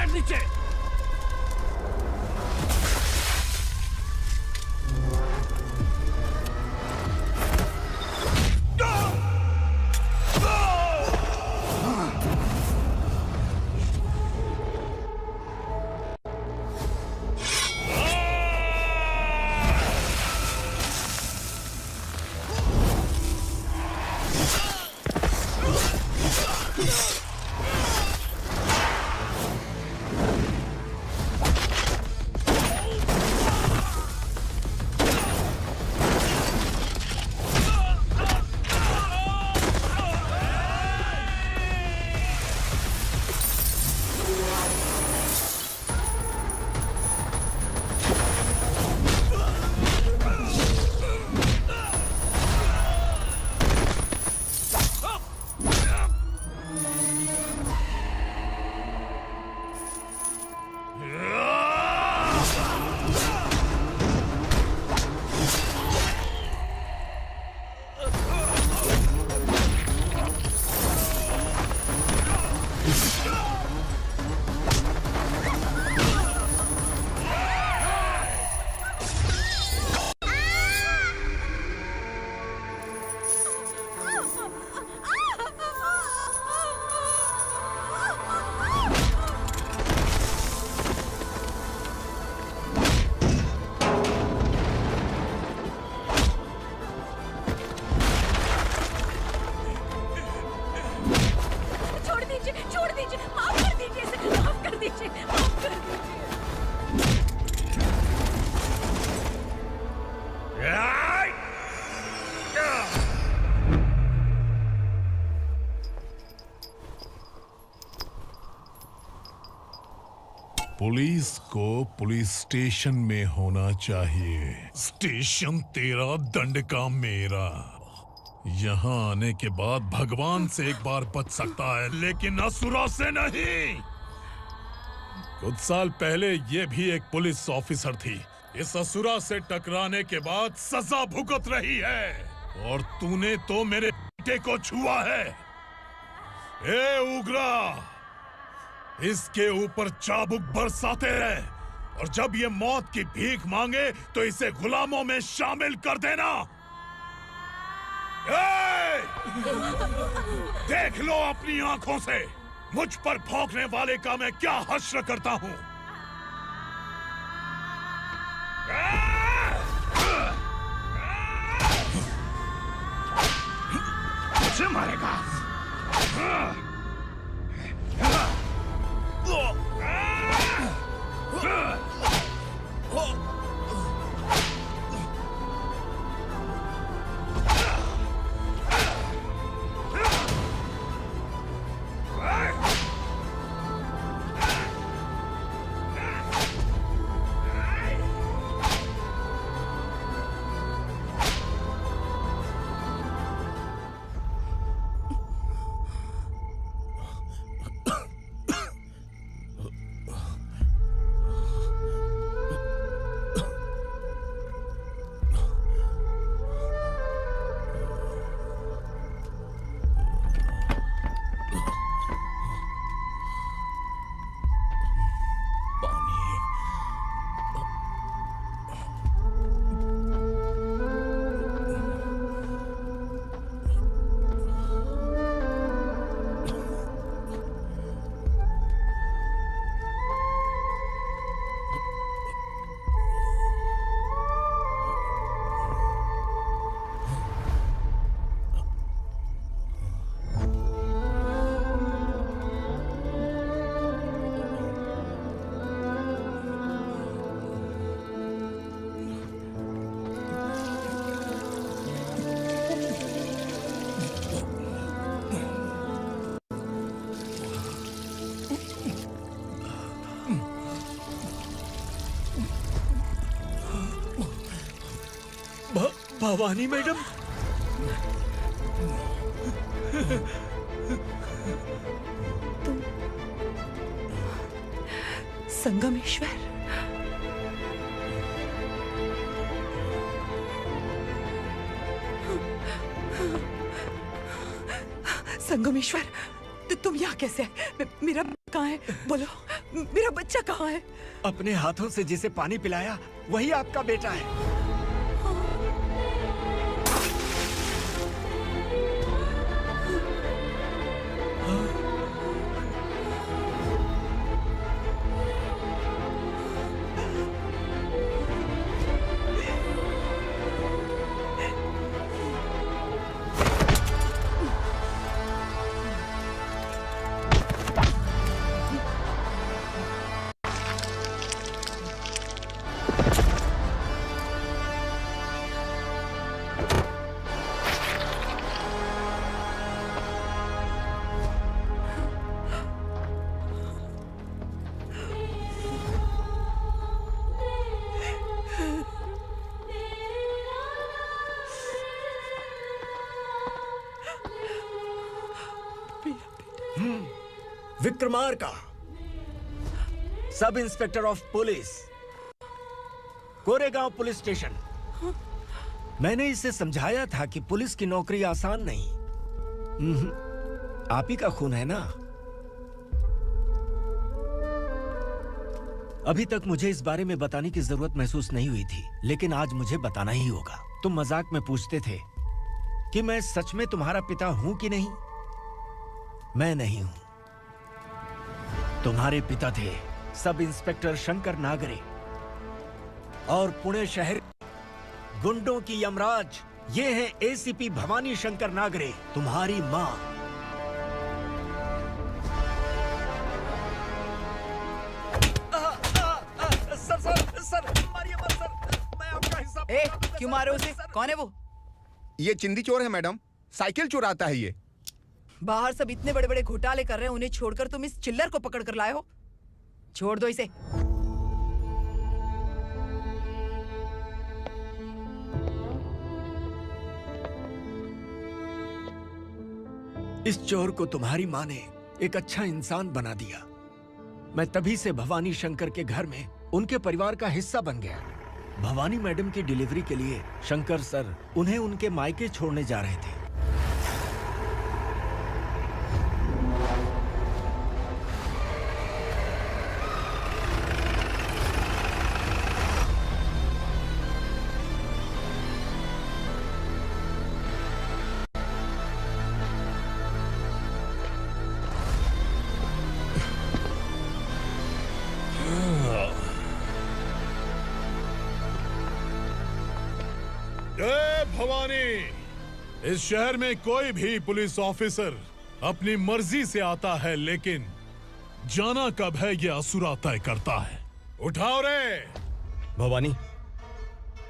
नीचे। पुलिस को पुलिस स्टेशन में होना चाहिए। स्टेशन तेरा, दंड का मेरा। यहाँ आने के बाद भगवान से एक बार बच सकता है, लेकिन असुरा से नहीं। कुछ साल पहले ये भी एक पुलिस ऑफिसर थी। इस असुरा से टकराने के बाद सजा भुगत रही है, और तूने तो मेरे बेटे को छुआ है। ए उग्रा, इसके ऊपर चाबुक बरसाते रहे, और जब ये मौत की भीख मांगे तो इसे गुलामों में शामिल कर देना। देख लो अपनी आंखों से मुझ पर भौंकने वाले का मैं क्या हश्र करता हूं। मुझे मारेगा? भवानी मैडम, संगमेश्वर, संगमेश्वर, तुम यहाँ कैसे आए? मेरा कहाँ है? बोलो, मेरा बच्चा कहाँ है? अपने हाथों से जिसे पानी पिलाया वही आपका बेटा है। Vikramarka, sub inspector of police, Koregaon police station. मैंने इसे समझाया था कि पुलिस की नौकरी आसान नहीं। आप ही का खून है ना। अभी तक मुझे इस बारे में बताने की जरूरत महसूस नहीं हुई थी, लेकिन आज मुझे बताना ही होगा। तुम मजाक में पूछते थे कि मैं सच में तुम्हारा पिता हूं कि नहीं। मैं नहीं हूं। तुम्हारे पिता थे सब इंस्पेक्टर शंकर नागरे, और पुणे शहर गुंडों की यमराज ये है एसीपी भवानी शंकर नागरे, तुम्हारी मां। सर, मारिए मत सर, मैं आपका हिस्सा। क्यों मारो उसे? कौन है वो? ये चिंदी चोर है मैडम, साइकिल चुराता है ये। बाहर सब इतने बड़े बड़े घोटाले कर रहे हैं, उन्हें छोड़कर तुम इस चिल्लर को पकड़ कर लाए हो। छोड़ दो इसे। इस चोर को तुम्हारी माँ ने एक अच्छा इंसान बना दिया। मैं तभी से भवानी शंकर के घर में उनके परिवार का हिस्सा बन गया। भवानी मैडम की डिलीवरी के लिए शंकर सर उन्हें उनके मायके छोड़ने जा रहे थे। जय भवानी। इस शहर में कोई भी पुलिस ऑफिसर अपनी मर्जी से आता है, लेकिन जाना कब है ये असुरा तय करता है। उठाओ रे। भवानी,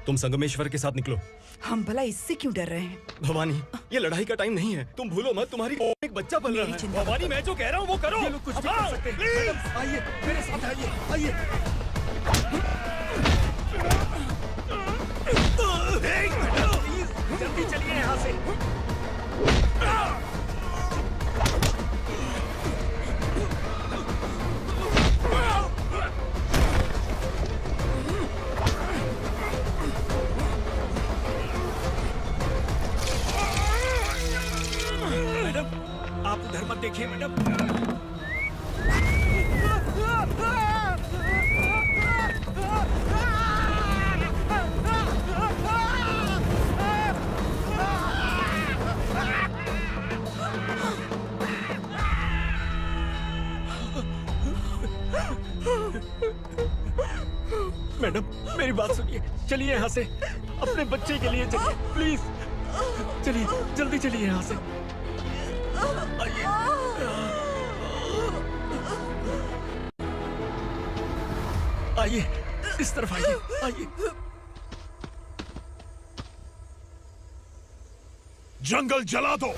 तुम संगमेश्वर के साथ निकलो। हम भला इससे क्यों डर रहे हैं? भवानी, ये लड़ाई का टाइम नहीं है। तुम भूलो मत, तुम्हारी एक बच्चा पल रहा है। भवानी, मैं जो कह रहा हूँ वो करो। ये लोग कुछ भी कर सकते हैं। मैडम, आइए मेरे साथ आइए, आइए। जल्दी चलिए यहाँ से। मैडम, आप उधर मत देखिए मैडम। मैडम, मेरी बात सुनिए। चलिए यहाँ से, अपने बच्चे के लिए चलिए, प्लीज। चलिए, जल्दी चलिए यहाँ से। आइए, इस तरफ आइए, आइए। जंगल जला दो।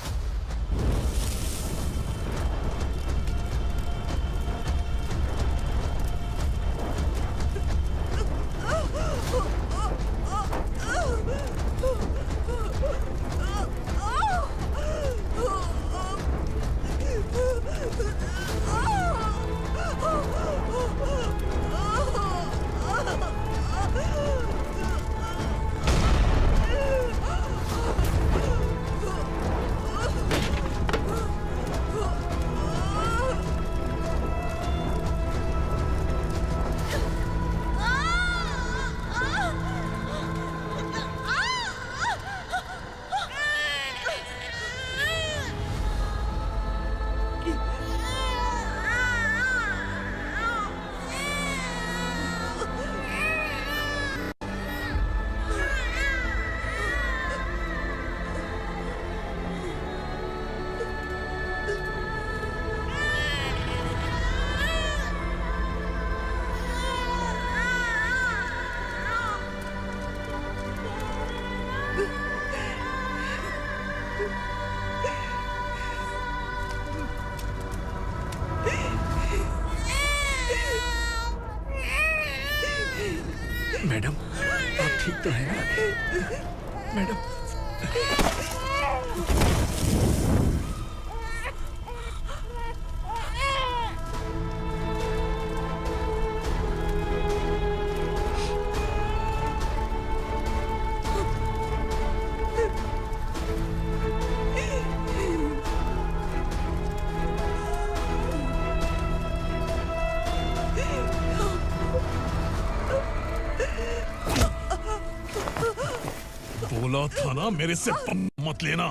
मैडम आप ठीक तो हैं ना? मैडम बोला था ना मेरे से मत लेना।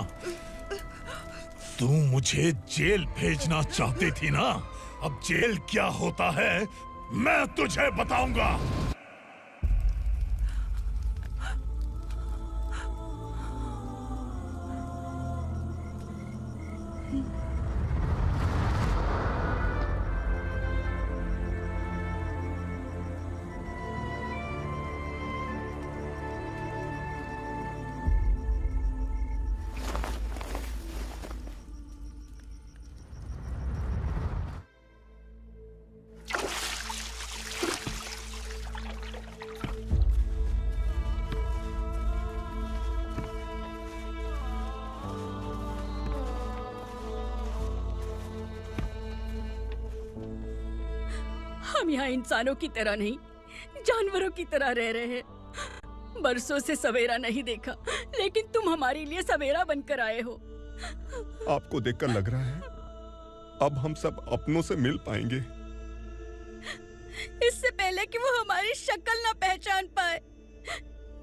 तू मुझे जेल भेजना चाहती थी ना? अब जेल क्या होता है मैं तुझे बताऊंगा। हम यहाँ इंसानों की तरह नहीं, जानवरों की तरह रह रहे हैं। बरसों से सवेरा नहीं देखा, लेकिन तुम हमारे लिए सवेरा बनकर आए हो। आपको देखकर लग रहा है अब हम सब अपनों से मिल पाएंगे। इससे पहले कि वो हमारी शक्ल ना पहचान पाए,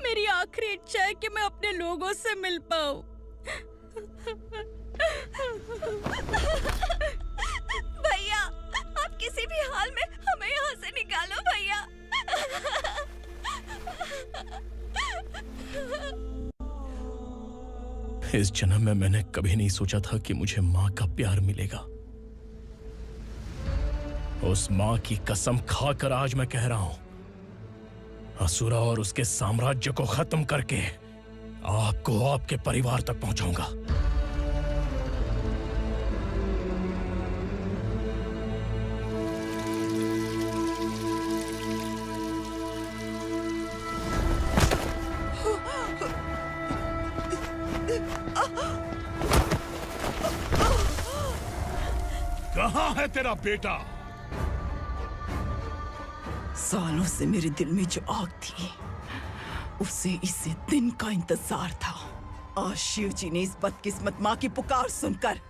मेरी आखिरी इच्छा है कि मैं अपने लोगों से मिल पाऊं। भैया, आप किसी भी हाल में हमें यहाँ से निकालो भैया। इस जन्म में मैंने कभी नहीं सोचा था कि मुझे माँ का प्यार मिलेगा। उस माँ की कसम खाकर आज मैं कह रहा हूं, असुरा और उसके साम्राज्य को खत्म करके आपको आपके परिवार तक पहुंचाऊंगा। कहाँ है तेरा बेटा? सालों से मेरे दिल में जो आग थी, उसे इस दिन का इंतजार था। आज शिव जी ने इस बदकिस्मत माँ की पुकार सुनकर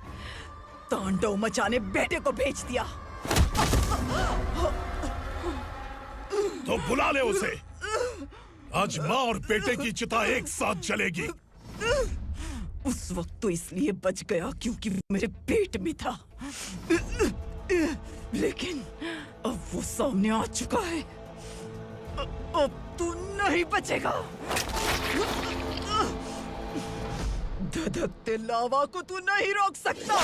तांडव मचाने बेटे को भेज दिया। तो बुला ले उसे। आज माँ और बेटे की चिता एक साथ जलेगी। उस वक्त तो इसलिए बच गया क्योंकि वो मेरे पेट में था, लेकिन अब वो सामने आ चुका है। अब तू नहीं बचेगा। धधकते लावा को तू नहीं रोक सकता।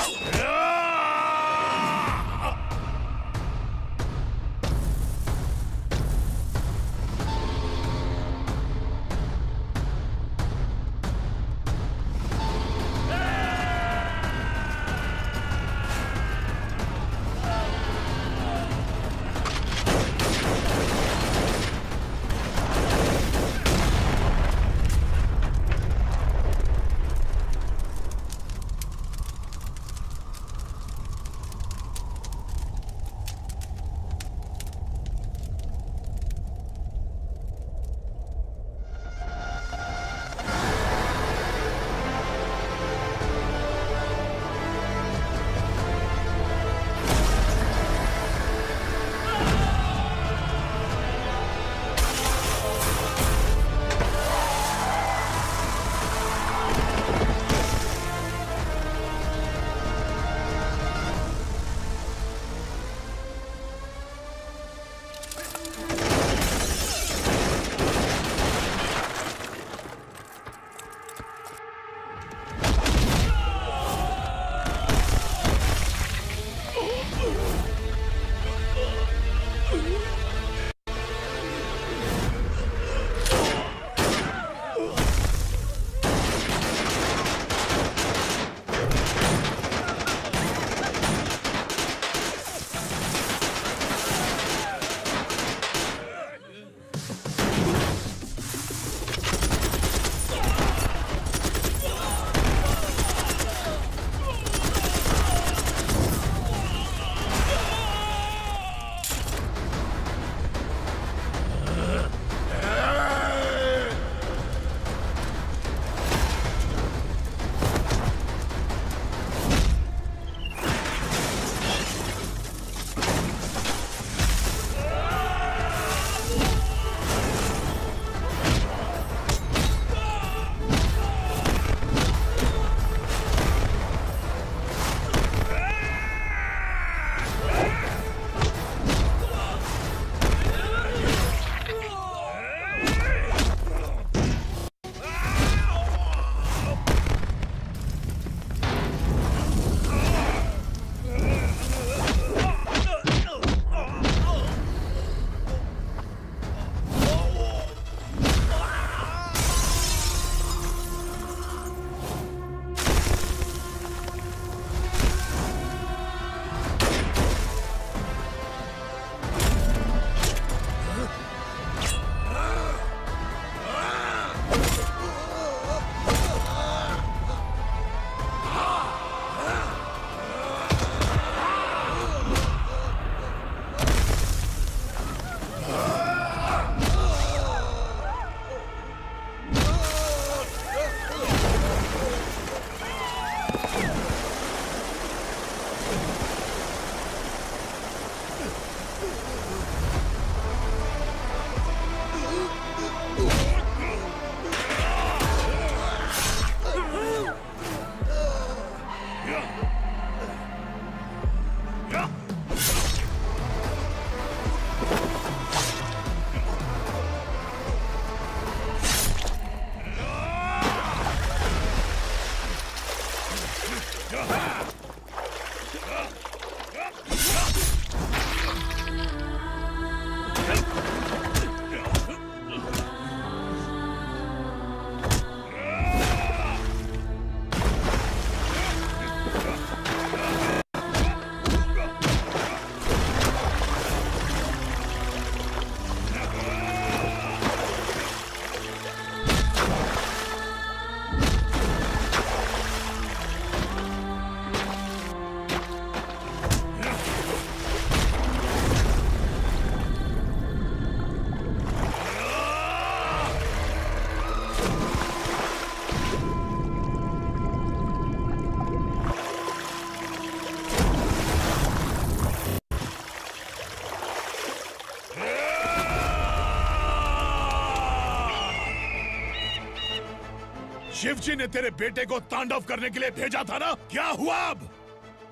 शिवजी ने तेरे बेटे को तांडव करने के लिए भेजा था ना, क्या हुआ अब?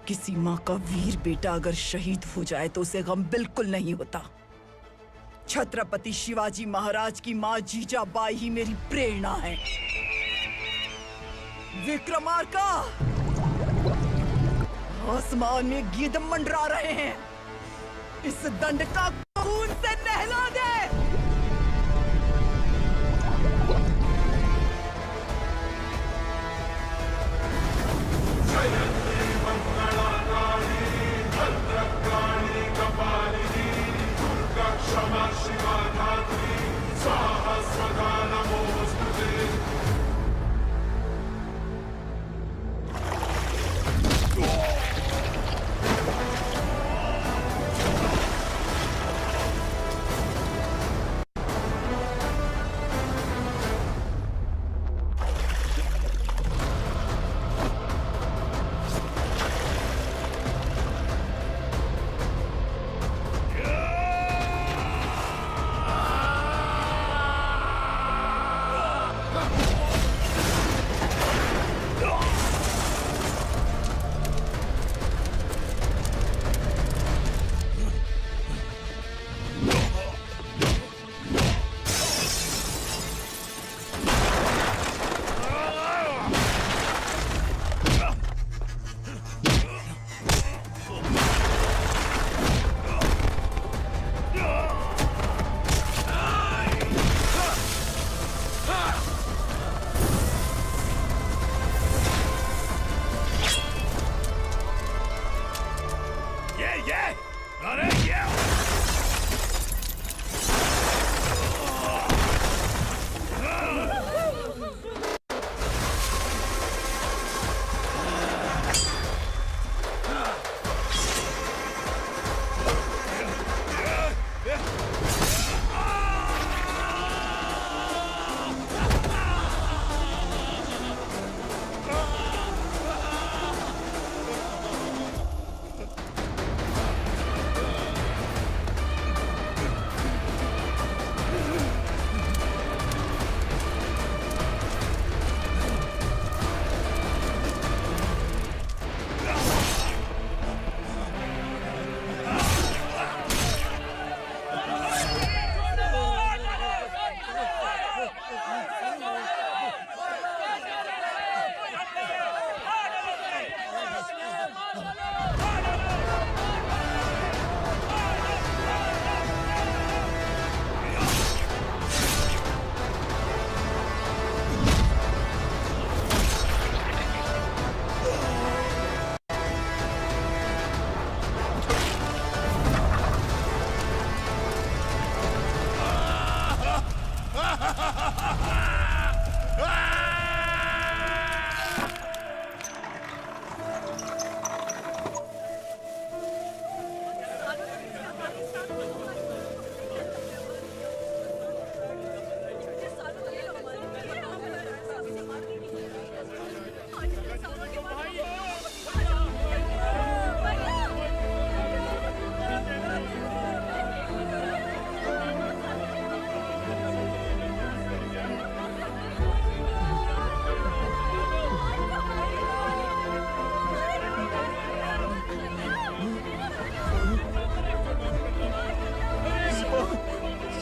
किसी माँ का वीर बेटा अगर शहीद हो जाए तो उसे गम बिल्कुल नहीं होता। छत्रपति शिवाजी महाराज की माँ जीजाबाई ही मेरी प्रेरणा है। विक्रमार्का, आसमान में गिद्ध मंडरा रहे हैं, इस दंड का खून से नहला दे।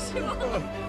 शिवा